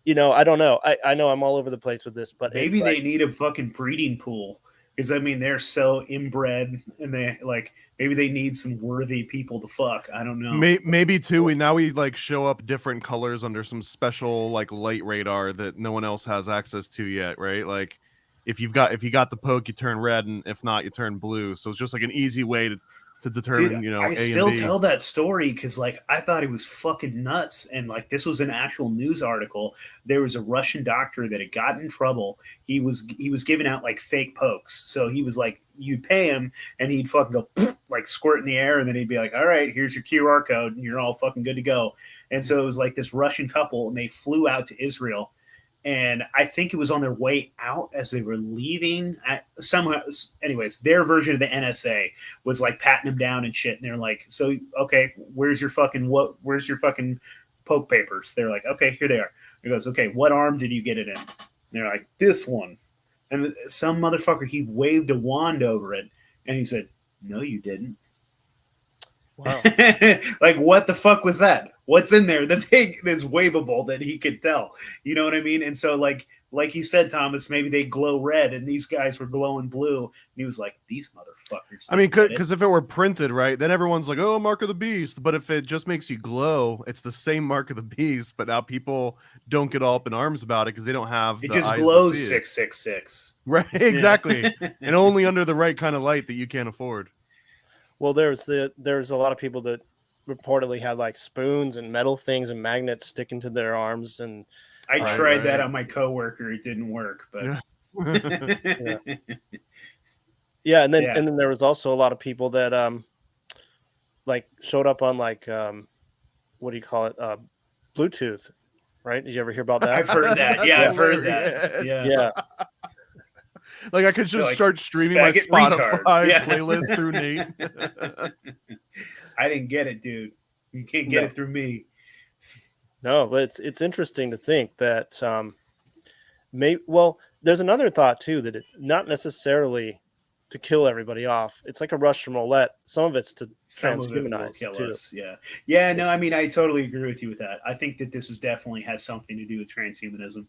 I don't know. I know I'm all over the place with this, but it's Maybe like, they need a fucking breeding pool because I mean they're so inbred and they like maybe they need some worthy people to fuck. I don't know. Maybe too. We like show up different colors under some special like light radar that no one else has access to yet, right? Like if you got the poke, you turn red, and if not, you turn blue. So it's just like an easy way to Dude, determine, I A and still B. tell that story because like I thought it was fucking nuts, and like this was an actual news article. There was a Russian doctor that had gotten in trouble. He was giving out like fake pokes, so he was like, you'd pay him, and he'd fucking go like squirt in the air, and then he'd be like, all right, here's your QR code, and you're all fucking good to go. And so it was like this Russian couple, and they flew out to Israel, and I think it was on their way out as they were leaving. Somehow, anyways, their version of the NSA was like patting them down and shit, and they're like, "So, okay, where's your fucking Where's your fucking poke papers?" They're like, "Okay, here they are." He goes, "Okay, what arm did you get it in?" And they're like, "This one." And some motherfucker, he waved a wand over it, and he said, "No, you didn't." wow. Like, what the fuck was that? What's in there that thing is waveable that he could tell? You know what I mean? And so, like you said, Thomas, maybe they glow red, and these guys were glowing blue. And he was like, "These motherfuckers." I mean, Get it. because if it were printed, right, then everyone's like, "Oh, mark of the beast." But if it just makes you glow, it's the same mark of the beast. But now people don't get all up in arms about it because they don't have It the just eyes to glows see it. 666. Right? Exactly. And only under the right kind of light that you can't afford. Well, there's a lot of people that reportedly had like spoons and metal things and magnets sticking to their arms, and I tried that Right. on my coworker. It didn't work, but Yeah. yeah, yeah, and then yeah. there was also a lot of people that like showed up on like what do you call it, Bluetooth, right? Did you ever hear about that? I've heard that. That's Yeah, Yeah, I've heard that. hilarious. Yeah. yeah, Like I could They're just like, start streaming my faggot Spotify retard. Yeah. playlist through Nate. I didn't get it, dude. You can't get no, it through me. no, but it's interesting to think that well, there's another thought too, that it not necessarily to kill everybody off. It's like a Russian roulette. Some of it's to Some of it will transhumanize kill too. us. Yeah. Yeah. No, I mean, I totally agree with you with that. I think that this is definitely has something to do with transhumanism.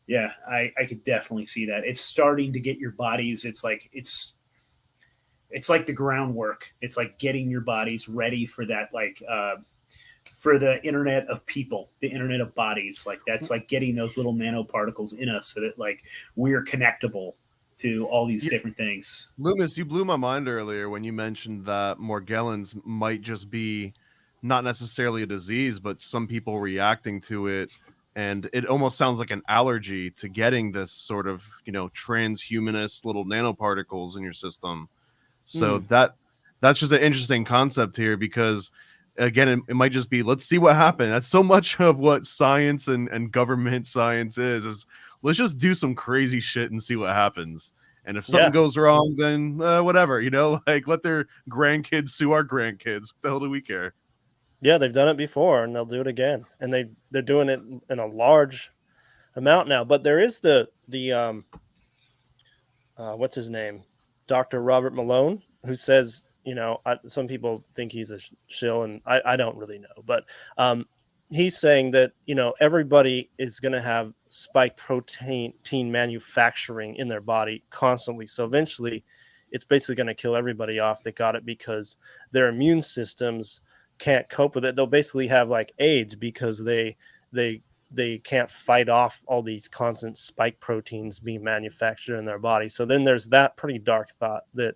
Yeah, I could definitely see that. It's starting to get your bodies. It's like it's like the groundwork. It's like getting your bodies ready for that, like for the internet of people, the internet of bodies. Like that's like getting those little nanoparticles in us so that like we're connectable to all these different things. Loomis, you blew my mind earlier when you mentioned that Morgellons might just be not necessarily a disease, but some people reacting to it. And it almost sounds like an allergy to getting this sort of, transhumanist little nanoparticles in your system. So that's just an interesting concept here because again, it might just be, let's see what happens. That's so much of what science and government science is let's just do some crazy shit and see what happens. And if something goes wrong, then whatever, like let their grandkids sue our grandkids. What the hell do we care? Yeah, they've done it before and they'll do it again. And they're doing it in a large amount now. But there is the what's his name? Dr. Robert Malone, who says, some people think he's a shill, and I don't really know. But he's saying that, everybody is going to have spike protein manufacturing in their body constantly. So eventually it's basically going to kill everybody off that got it because their immune systems can't cope with it. They'll basically have like AIDS because they can't fight off all these constant spike proteins being manufactured in their body. So then there's that pretty dark thought that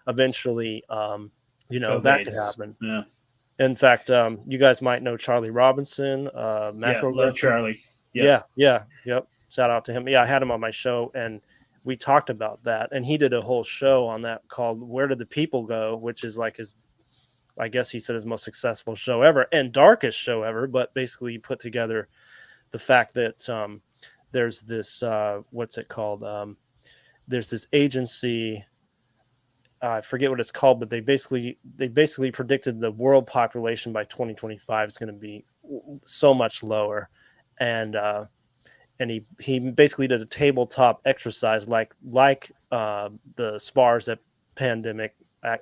eventually, that could happen. Yeah. In fact, you guys might know Charlie Robinson, macro. Love Charlie. Yep. Shout out to him. Yeah, I had him on my show and we talked about that. And he did a whole show on that called "Where Did the People Go?" which is like I guess he said his most successful show ever and darkest show ever. But basically, he put together the fact that there's this what's it called? There's this agency. I forget what it's called, but they basically predicted the world population by 2025 is going to be so much lower, and he basically did a tabletop exercise like the SPARS pandemic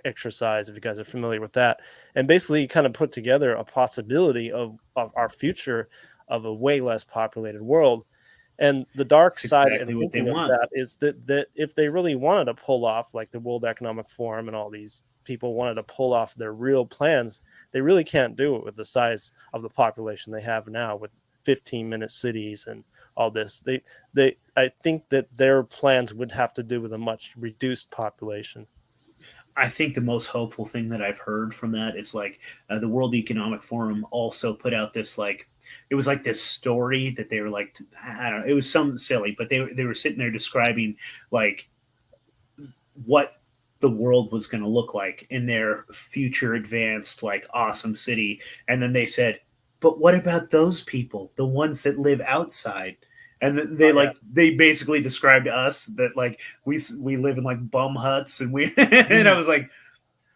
exercise, if you guys are familiar with that, and basically kind of put together a possibility of our future of a way less populated world. And the dark side of that is that if they really wanted to pull off, like the World Economic Forum and all these people wanted to pull off their real plans, they really can't do it with the size of the population they have now with 15-minute cities and all this. I think that their plans would have to do with a much reduced population. I think the most hopeful thing that I've heard from that is like the World Economic Forum also put out this like it was like this story that they were like I don't know, it was something silly, but they were sitting there describing like what the world was going to look like in their future advanced like awesome city, and then they said, but what about those people, the ones that live outside? And they they basically described us that like we live in like bum huts and we and I was like,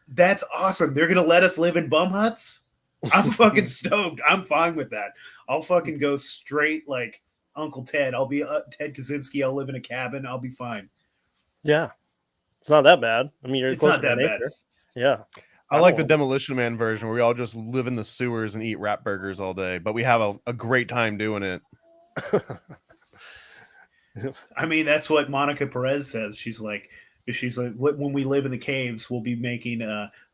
that's awesome. They're gonna let us live in bum huts. I'm fucking stoked. I'm fine with that. I'll fucking go straight like Uncle Ted. I'll be Ted Kaczynski. I'll live in a cabin. I'll be fine. Yeah, it's not that bad. I mean, it's not that bad. Yeah. I like the Demolition Man version where we all just live in the sewers and eat rat burgers all day, but we have a great time doing it. I mean, that's what Monica Perez says. She's like, when we live in the caves, we'll be making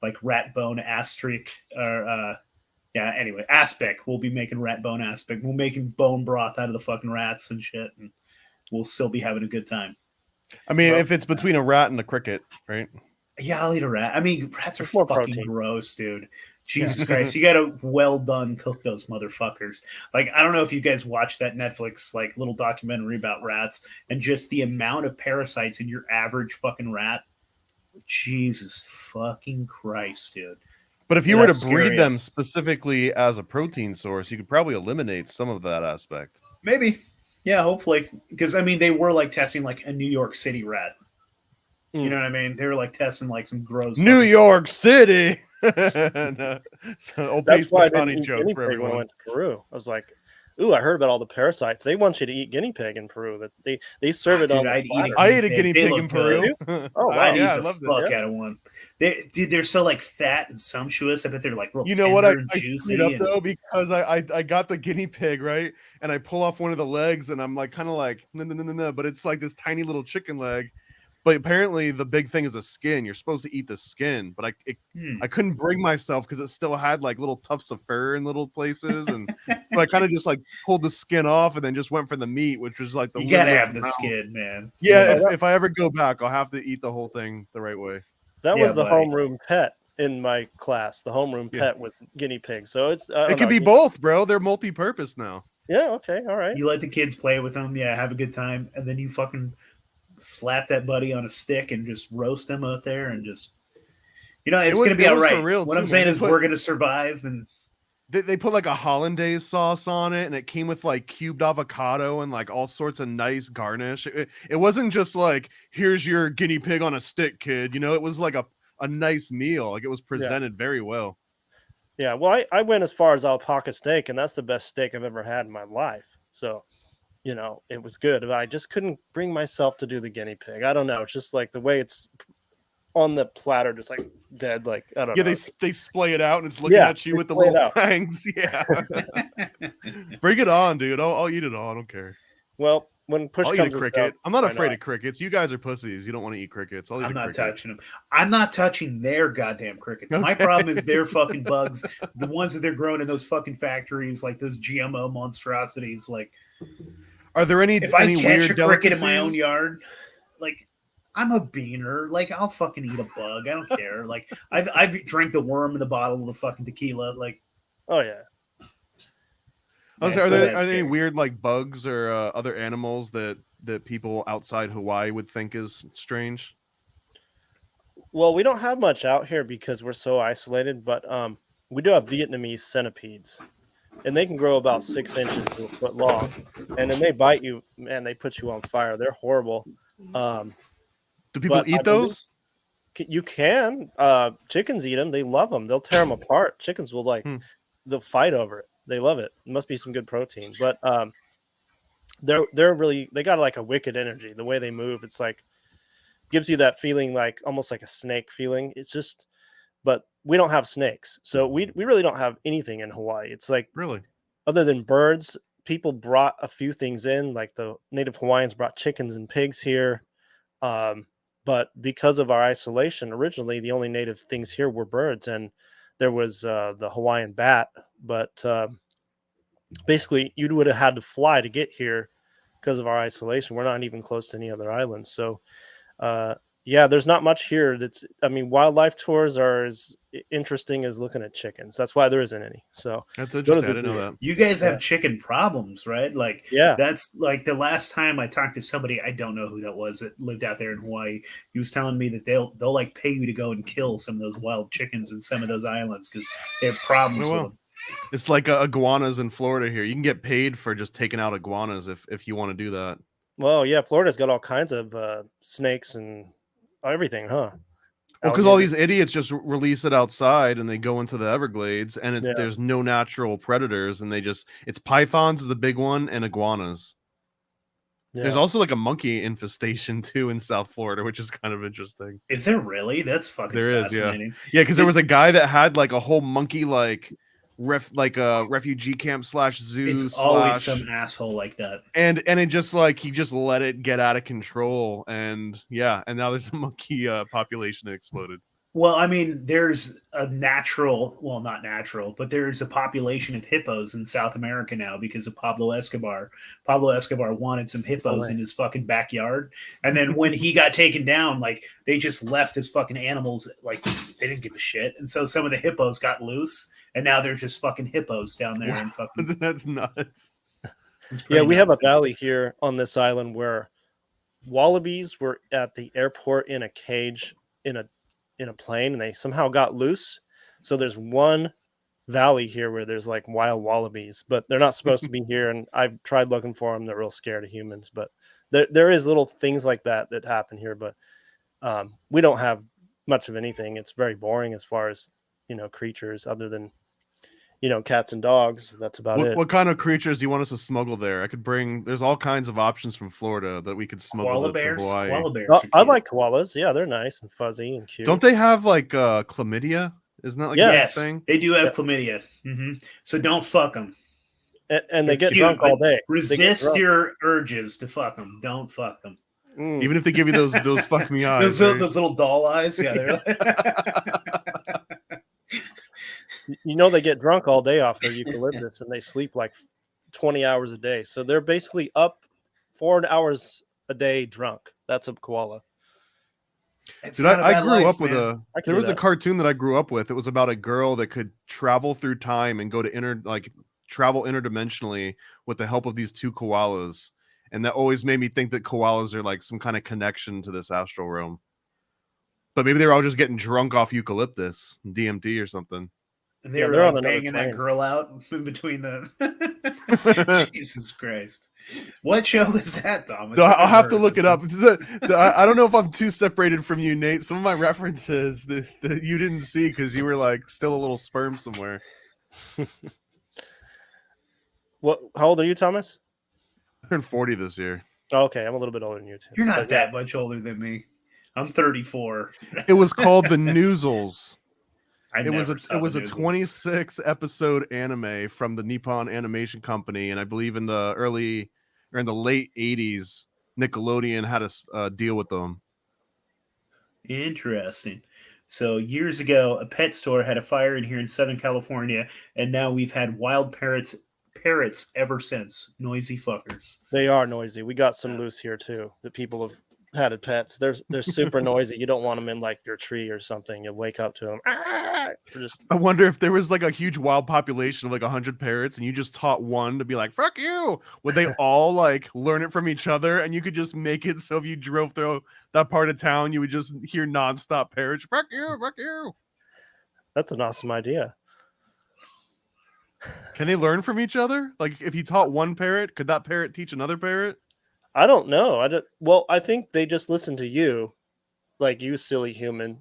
like rat bone aspic or aspic. We'll be making rat bone aspic. We're making bone broth out of the fucking rats and shit, and we'll still be having a good time. I mean, if it's between a rat and a cricket, right? Yeah, I'll eat a rat. I mean, rats are fucking gross, dude. Jesus Christ, you gotta well done cook those motherfuckers. Like, I don't know if you guys watched that Netflix like little documentary about rats and just the amount of parasites in your average fucking rat. Jesus fucking Christ, dude. But if you were to breed them specifically as a protein source, you could probably eliminate some of that aspect. Maybe. Yeah, hopefully. Because I mean they were like testing like a New York City rat. You know what I mean? They were like testing like some gross New York City. No. So that's why I didn't eat guinea pig when I went to Peru. I was like, "Ooh, I heard about all the parasites. They want you to eat guinea pig in Peru. That they serve it on." I ate a guinea pig in Peru. Oh, wow. I'd eat the fuck out of one. They're so like fat and sumptuous. I bet they're like real tender and juicy. Up though because I got the guinea pig right, and I pull off one of the legs, and I'm like kind of like no, but it's like this tiny little chicken leg. But apparently the big thing is the skin. You're supposed to eat the skin, but I couldn't bring myself because it still had like little tufts of fur in little places, and so I kind of just like pulled the skin off and then just went for the meat, which was like the You gotta littlest have the amount. skin, man. Yeah, Yeah. if I ever go back, I'll have to eat the whole thing the right way. That Yeah, was the buddy. homeroom pet in my class. The homeroom Yeah. pet with guinea pigs. So it's I It don't could know. be both, bro. They're multi-purpose now. Yeah. Okay. All right. You let the kids play with them, yeah, have a good time, and then you fucking slap that buddy on a stick and just roast them out there, and just it's gonna be It all was for right. real What too, I'm man. saying They is put- we're gonna survive, and They put like a hollandaise sauce on it, and it came with like cubed avocado and like all sorts of nice garnish. It wasn't just like, here's your guinea pig on a stick, kid. It was like a nice meal. Like it was presented very well. Yeah. Well, I went as far as alpaca steak, and that's the best steak I've ever had in my life. So, it was good. But I just couldn't bring myself to do the guinea pig. I don't know. It's just like the way it's on the platter, just like dead. Like I don't know. They splay it out and it's looking at you they with the splay it little out. fangs. Yeah. Bring it on, dude. I'll eat it all. I don't care. Well, when push I'll eat comes a to cricket. shove, I'm not why afraid not? of crickets. You guys are pussies. You don't want to eat crickets. I'll eat I'm a not cricket. touching them. I'm not touching their goddamn crickets. My Okay. problem is their fucking bugs, the ones that they're growing in those fucking factories, like those GMO monstrosities. Like, Are there any if I any catch weird a cricket in my own delicacies? yard, like, I'm a beaner. Like, I'll fucking eat a bug. I don't care. Like, I've drank the worm in the bottle of the fucking tequila. Like, Oh yeah. I was man, are so there that's are there any scary. weird like bugs or other animals that people outside Hawaii would think is strange? Well, we don't have much out here because we're so isolated, but we do have Vietnamese centipedes, and they can grow about 6 inches to a foot long, and then they bite you, man. They put you on fire. They're horrible. Do people But I eat believe those? you can. Chickens eat them. They love them. They'll tear them apart. Chickens will Hmm. they'll fight over it. They love it. It must be some good protein, but they're really they got like a wicked energy. The way they move, it's like gives you that feeling like almost like a snake feeling. It's just, but we don't have snakes, so we really don't have anything in Hawaii. It's like Really? other than birds, people brought a few things in, like the native Hawaiians brought chickens and pigs here. But because of our isolation, originally the only native things here were birds, and there was the Hawaiian bat. But basically, you would have had to fly to get here because of our isolation. We're not even close to any other islands. So, yeah, there's not much here. I mean, wildlife tours are as interesting as looking at chickens. That's why there isn't any. So, That's go to interesting. I the didn't know zoo. that. You guys Yeah. have chicken problems, right? Like, Yeah. that's like the last time I talked to somebody, I don't know who that was, that lived out there in Hawaii. He was telling me that they'll like pay you to go and kill some of those wild chickens in some of those islands because they have problems Oh, with wow. them. It's like iguanas in Florida here. You can get paid for just taking out iguanas if you want to do that. Well, yeah, Florida's got all kinds of snakes and everything, huh? Well, because all Alligators. these idiots just release it outside and they go into the Everglades and Yeah. there's no natural predators and it's pythons is the big one and iguanas. There's Yeah. also like a monkey infestation too in South Florida, which is kind of interesting. Is there really? That's fucking There is, yeah. fascinating. Yeah, because there was a guy that had like a whole monkey like a refugee camp / zoo It's always / some asshole like that. and it just like he just let it get out of control and yeah, and now there's a monkey population that exploded. Well, I mean, there's a natural, well, not natural, but there's a population of hippos in South America now because of Pablo Escobar. Pablo Escobar wanted some hippos in his fucking backyard. And then when he got taken down, like, they just left his fucking animals, like, they didn't give a shit. And so some of the hippos got loose, and now there's just fucking hippos down there. Wow. And fucking, That's nuts. it's Yeah, pretty we have a nuts. valley here on this island where wallabies were at the airport in a cage in a plane, and they somehow got loose. So there's one valley here where there's like wild wallabies, but they're not supposed to be here. And I've tried looking for them. They're real scared of humans, but there is little things like that happen here. But we don't have much of anything. It's very boring as far as, creatures other than, cats and dogs. That's about it. What kind of creatures do you want us to smuggle there? I could bring. There's all kinds of options from Florida that we could smuggle Koala to bears? Hawaii. Koala bears. Oh, are I cute. like koalas. Yeah, they're nice and fuzzy and cute. Don't they have like chlamydia? Isn't that like Yeah. a Yes, thing? they do have Yeah. chlamydia. hmm So don't fuck them. And they get Cute, drunk all but day. They get Resist drunk. your urges to fuck them. Don't fuck them. Even if they give you those fuck me eyes, those little doll eyes. Yeah, they're You know, they get drunk all day off their eucalyptus and they sleep like 20 hours a day. So they're basically up 4 hours a day drunk. That's a koala. It's Dude, not a I bad grew life, up with man. there was a cartoon that I grew up with. It was about a girl that could travel through time and go to travel interdimensionally with the help of these two koalas. And that always made me think that koalas are like some kind of connection to this astral realm. But maybe they were all just getting drunk off eucalyptus, DMT or something. And they Yeah, were they're on like another banging that plane. girl out in between the. Jesus Christ! What show is that, Thomas? So I've I'll never have to heard look of it this. up. I don't know if I'm too separated from you, Nate. Some of my references that you didn't see because you were like still a little sperm somewhere. What? How old are you, Thomas? I turned 40 this year. Oh, okay, I'm a little bit older than you too. You're not But that much older than me. I'm 34. It was called The Noozles. It was a 26 episode anime from the Nippon Animation Company, and I believe in the late 80s, Nickelodeon had a deal with them. Interesting. So years ago, a pet store had a fire in here in Southern California, and now we've had wild parrots ever since. Noisy fuckers. they are noisy. We got some loose here too. The people have had as pets. They're super noisy. You don't want them in like your tree or something. You wake up to them. Just I wonder if there was like a huge wild population of like 100 parrots, and you just taught one to be like "fuck you." Would they all like learn it from each other, and you could just make it so if you drove through that part of town, you would just hear nonstop parrots "fuck you, fuck you." that's an awesome idea. Can they learn from each other? Like if you taught one parrot, could that parrot teach another parrot? I don't know. Well, I think they just listen to you, like you silly human,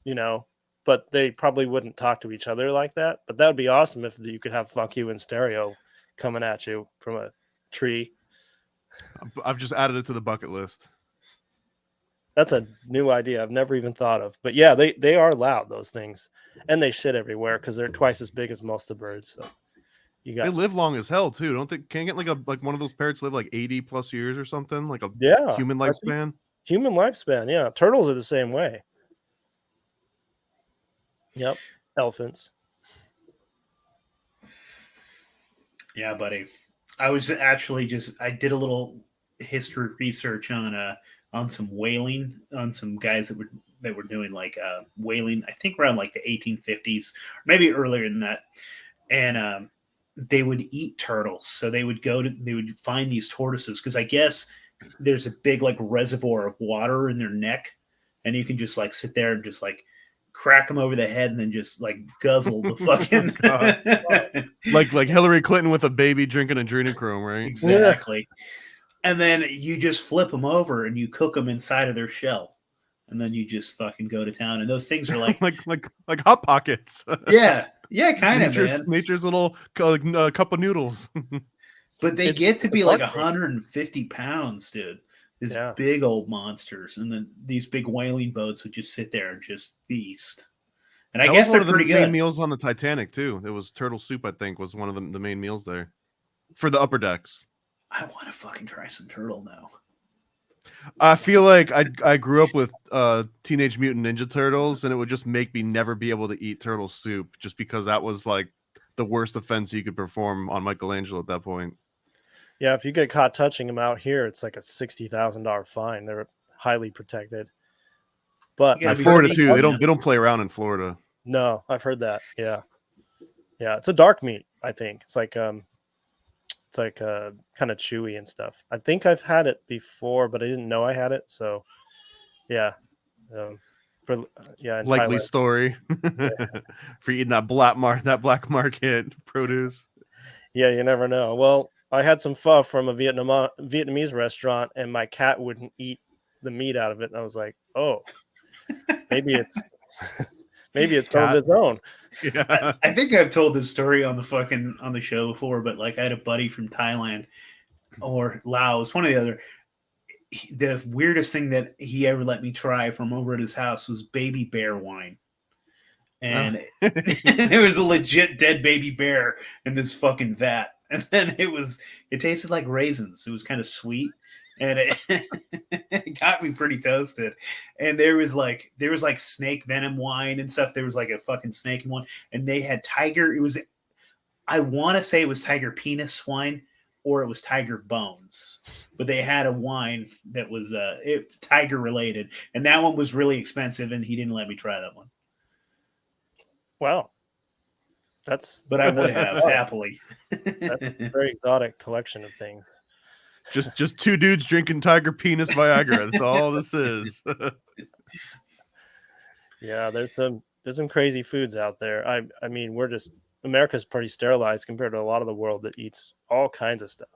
you know. But they probably wouldn't talk to each other like that. But that would be awesome if you could have "fuck you" in stereo coming at you from a tree. I've just added it to the bucket list. That's a new idea I've never even thought of. But yeah, they are loud, those things, and they shit everywhere because they're twice as big as most of the birds. So you They got live long as hell too, don't they? Can't get like one of those parrots live like 80 plus years or something, like a human I think lifespan. human lifespan. Yeah, turtles are the same way. Yep, elephants. Yeah, buddy. I was actually I did a little history research on some whaling, on some guys that were doing like whaling. I think around like the 1850s, maybe earlier than that, and they would eat turtles. So they would find these tortoises because I guess there's a big like reservoir of water in their neck, and you can just like sit there and just like crack them over the head and then just like guzzle the fucking like Hillary Clinton with a baby drinking adrenochrome, right? Exactly. And then you just flip them over and you cook them inside of their shell, and then you just fucking go to town. And those things are like like hot pockets. yeah, kind of, man. Nature's little cup of noodles. But they get to be like 150 pounds, dude. These big old monsters, and then these big whaling boats would just sit there and just feast. And I guess they're pretty good. Main meals on the Titanic too. It was turtle soup, I think, was one of the main meals there for the upper decks. I want to fucking try some turtle now. I feel like I grew up with Teenage Mutant Ninja Turtles, and it would just make me never be able to eat turtle soup, just because that was like the worst offense you could perform on Michelangelo at that point. Yeah, if you get caught touching them out here, it's like a $60,000 fine. They're highly protected. But Florida too. They don't play around in Florida. No, I've heard that. Yeah, it's a dark meat. I think it's like kind of chewy and stuff. I think I've had it before, but I didn't know I had it. So yeah, likely Thailand. Story for eating that black market produce. Yeah, you never know. Well, I had some pho from a Vietnamese restaurant, and my cat wouldn't eat the meat out of it, and I was like, oh, maybe it's on its own. Yeah. I think I've told this story on the show before, but like I had a buddy from Thailand or Laos, one or the other. The weirdest thing that he ever let me try from over at his house was baby bear wine. And there was a legit dead baby bear in this fucking vat. And then it tasted like raisins. It was kind of sweet. and it got me pretty toasted. And there was like snake venom wine and stuff. There was like a fucking snake in one, and they had tiger. It was, I want to say it was tiger penis wine or it was tiger bones, but they had a wine that was tiger related, and that one was really expensive, and he didn't let me try that one. Wow. That's But I would have happily. that's a very exotic collection of things. Just two dudes drinking tiger penis Viagra. That's all this is. Yeah, there's some crazy foods out there. I mean, America's pretty sterilized compared to a lot of the world that eats all kinds of stuff.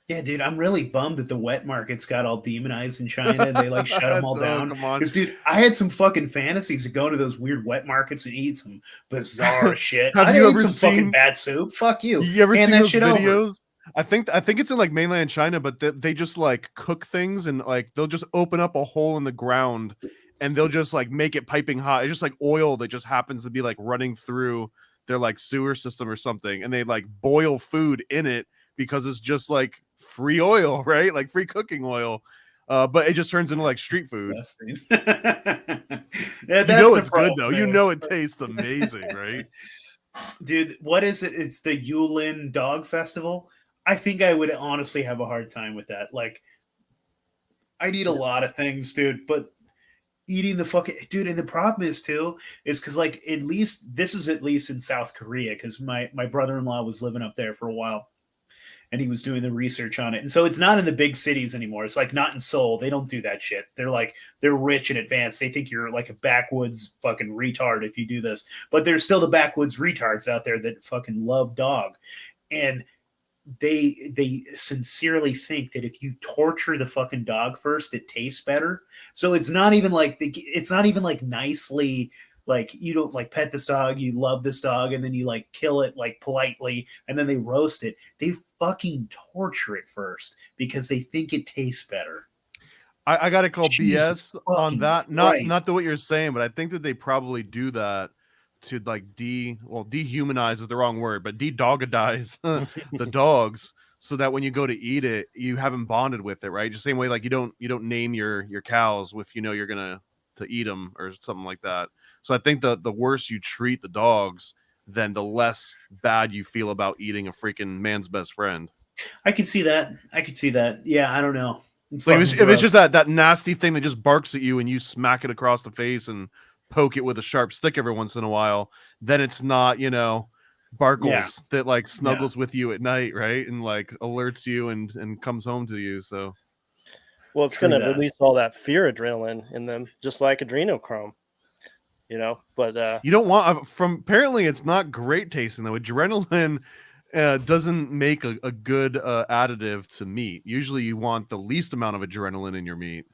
Yeah, dude, I'm really bummed that the wet markets got all demonized in China and they like shut them all Oh, down. come on. Because, dude, I had some fucking fantasies of going to those weird wet markets and eat some bizarre shit. Have I'd you eat ever some fucking seen- bad soup. Fuck you. You ever Hand seen that those shit over. videos? I think it's in like mainland China, but they just like cook things and like they'll just open up a hole in the ground and they'll just like make it piping hot. It's just like oil that just happens to be like running through their like sewer system or something, and they like boil food in it because it's just like free oil, right? Like free cooking oil. But it just turns into like street food. Yeah, You know it's problem, good though. man. You know it tastes amazing, right? Dude, what is it? It's the Yulin Dog Festival. I think I would honestly have a hard time with that. Like, I'd eat a lot of things, dude, but eating the fucking dude, and the problem is too, is because like at least this is at least in South Korea, because my brother-in-law was living up there for a while and he was doing the research on it. And so it's not in the big cities anymore. It's like not in Seoul. They don't do that shit. They're rich and advanced. They think you're like a backwoods fucking retard if you do this. But there's still the backwoods retards out there that fucking love dog. And they sincerely think that if you torture the fucking dog first, it tastes better. So it's not even like it's not even like nicely, like you don't like pet this dog, you love this dog, and then you like kill it like politely, and then they roast it. They fucking torture it first because they think it tastes better. I gotta call Jesus BS on fucking that. Christ. Not what you're saying, but I think that they probably do that to like dehumanize is the wrong word, but de-dogadize the dogs, so that when you go to eat it, you haven't bonded with it, right? Just same way like you don't name your cows if you know you're gonna to eat them or something like that. So I think the worse you treat the dogs, then the less bad you feel about eating a freaking man's best friend. I could see that. I could see that. Yeah, I don't know. Like if it's just that nasty thing that just barks at you and you smack it across the face and poke it with a sharp stick every once in a while, then it's not, Barkles that like snuggles with you at night, right? And like alerts you and comes home to you. So well, it's going to release all that fear adrenaline in them, just like adrenochrome, but you don't want apparently it's not great tasting though. Adrenaline doesn't make a good additive to meat. Usually you want the least amount of adrenaline in your meat.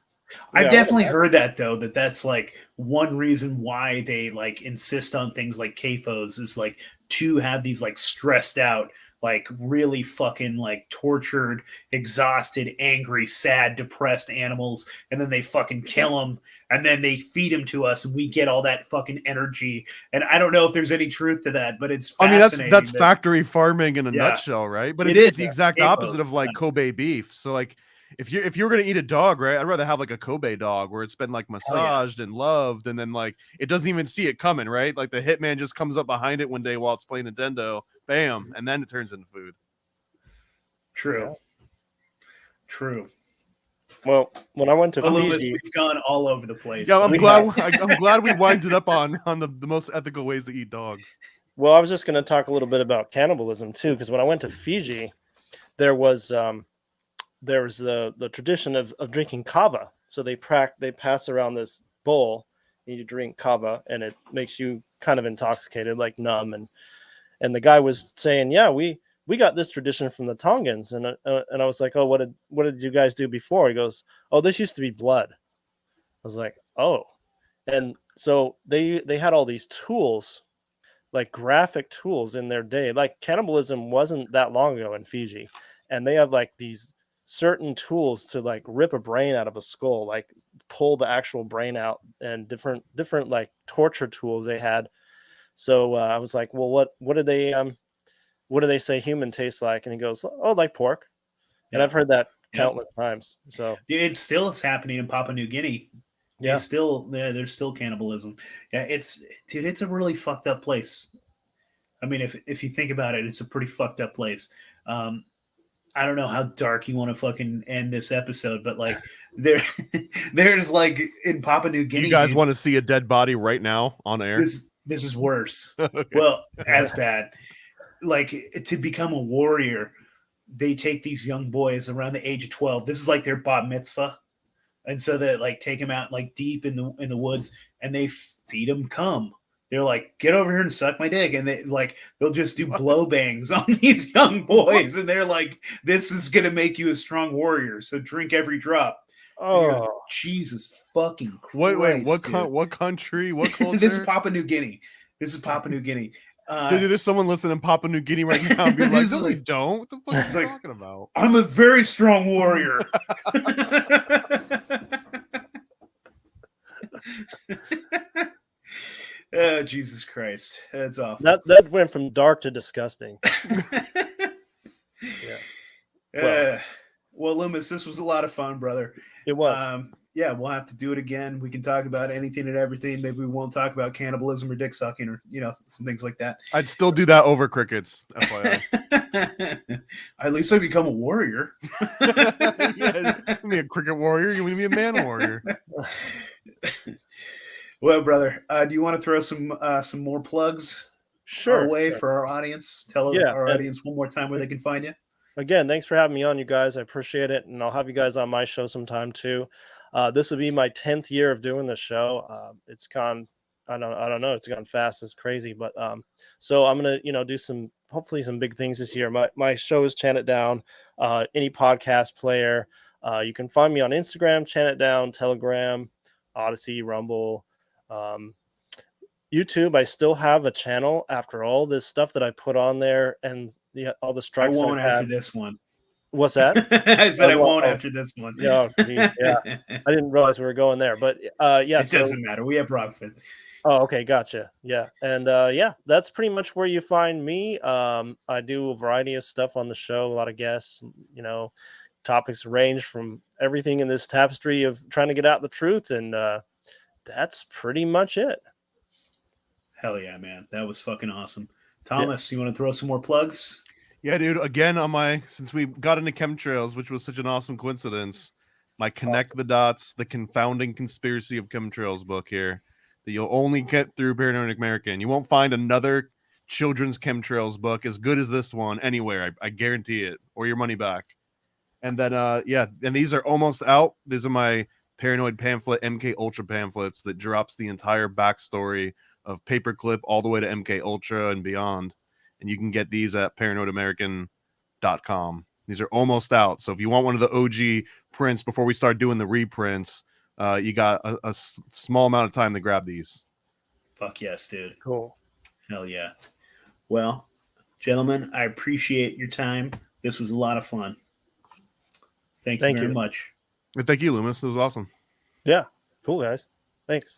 I've definitely heard that though, that's like one reason why they like insist on things like CAFOs is like to have these like stressed out, like really fucking like tortured, exhausted, angry, sad, depressed animals, and then they fucking kill them and then they feed them to us and we get all that fucking energy. And I don't know if there's any truth to that, but it's fascinating. That's factory farming in a nutshell, right? But it's the exact opposite of like Kobe beef. So like if you're gonna eat a dog, right? I'd rather have like a Kobe dog where it's been like massaged and loved, and then like it doesn't even see it coming, right? Like the hitman just comes up behind it one day while it's playing Nintendo, bam, and then it turns into food. True. True. Well, when I went to Fiji, we've gone all over the place. Yeah, I'm glad we winded up on the most ethical ways to eat dogs. Well, I was just going to talk a little bit about cannibalism too, because when I went to Fiji, there was the tradition of drinking kava. So they pass around this bowl and you drink kava, and it makes you kind of intoxicated, like numb. And the guy was saying, yeah, we got this tradition from the Tongans, and I was like, oh, what did you guys do before? He goes, oh, this used to be blood. I was like, oh, and so they had all these tools, like graphic tools in their day. Like cannibalism wasn't that long ago in Fiji, and they have like these certain tools to like rip a brain out of a skull, like pull the actual brain out, and different like torture tools they had. So I was like, well, what do they say human tastes like? And he goes, oh, like pork. And I've heard that countless times. So It still is happening in Papua New Guinea. yeah, There's still cannibalism. Yeah, it's a really fucked up place. I mean, if you think about it, it's a pretty fucked up place. Um, I don't know how dark you want to fucking end this episode, but like there, there's like in Papua New You Guinea, guys dude, want to see a dead body right now on air? this is worse. Okay. Well, as bad. Like to become a warrior, they take these young boys around the age of 12. This is like their bat mitzvah, and so they like take them out like deep in the woods, and they feed them cum. They're like, get over here and suck my dick, and they'll just do blow bangs on these young boys, and they're like, this is gonna make you a strong warrior, so drink every drop. Like, oh, Jesus fucking Christ! Wait, what country? What culture? This is Papua New Guinea. There's someone listening in Papua New Guinea right now and be like, no, they like, don't. What the fuck are you like, talking about? I'm a very strong warrior. Oh, Jesus Christ. That's awful. that went from dark to disgusting. Yeah. Well, Luemas, this was a lot of fun, brother. It was. Yeah, we'll have to do it again. We can talk about anything and everything. Maybe we won't talk about cannibalism or dick sucking or, some things like that. I'd still do that over crickets, FYI. At least I become a warrior. Yeah, be a cricket warrior. You want to be a man warrior. Well, brother, do you want to throw some more plugs our way for our audience? Tell our audience one more time where they can find you. Again, thanks for having me on, you guys. I appreciate it, and I'll have you guys on my show sometime too. This will be my 10th year of doing this show. It's gone, I don't know, it's gone fast. It's crazy, but so I'm gonna, do hopefully some big things this year. My show is Chant It Down. Any podcast player, you can find me on Instagram, Chant It Down, Telegram, Odyssey, Rumble, YouTube. I still have a channel after all this stuff that I put on there and all the strikes. I won't after this one. What's that? I said I won't after this one. Yeah, yeah. I didn't realize we were going there, but yeah. It doesn't matter. We have Rockfin. Oh, okay, gotcha. Yeah, and yeah, that's pretty much where you find me. I do a variety of stuff on the show, a lot of guests. Topics range from everything in this tapestry of trying to get out the truth, and that's pretty much it. Hell yeah, man. That was fucking awesome. Thomas, you want to throw some more plugs? Yeah, dude. Again, since we got into chemtrails, which was such an awesome coincidence, my Connect the Dots, the Confounding Conspiracy of Chemtrails book here, that you'll only get through Paranoid American. You won't find another children's chemtrails book as good as this one anywhere. I guarantee it, or your money back. And then, and these are almost out. These are my Paranoid pamphlet, MK Ultra pamphlets that drops the entire backstory of Paperclip all the way to MK Ultra and beyond. And you can get these at paranoidamerican.com. These are almost out. So if you want one of the OG prints before we start doing the reprints, you got a small amount of time to grab these. Fuck yes, dude. Cool. Hell yeah. Well, gentlemen, I appreciate your time. This was a lot of fun. Thank you very much. Thank you, Luemas. This was awesome. Yeah. Cool, guys. Thanks.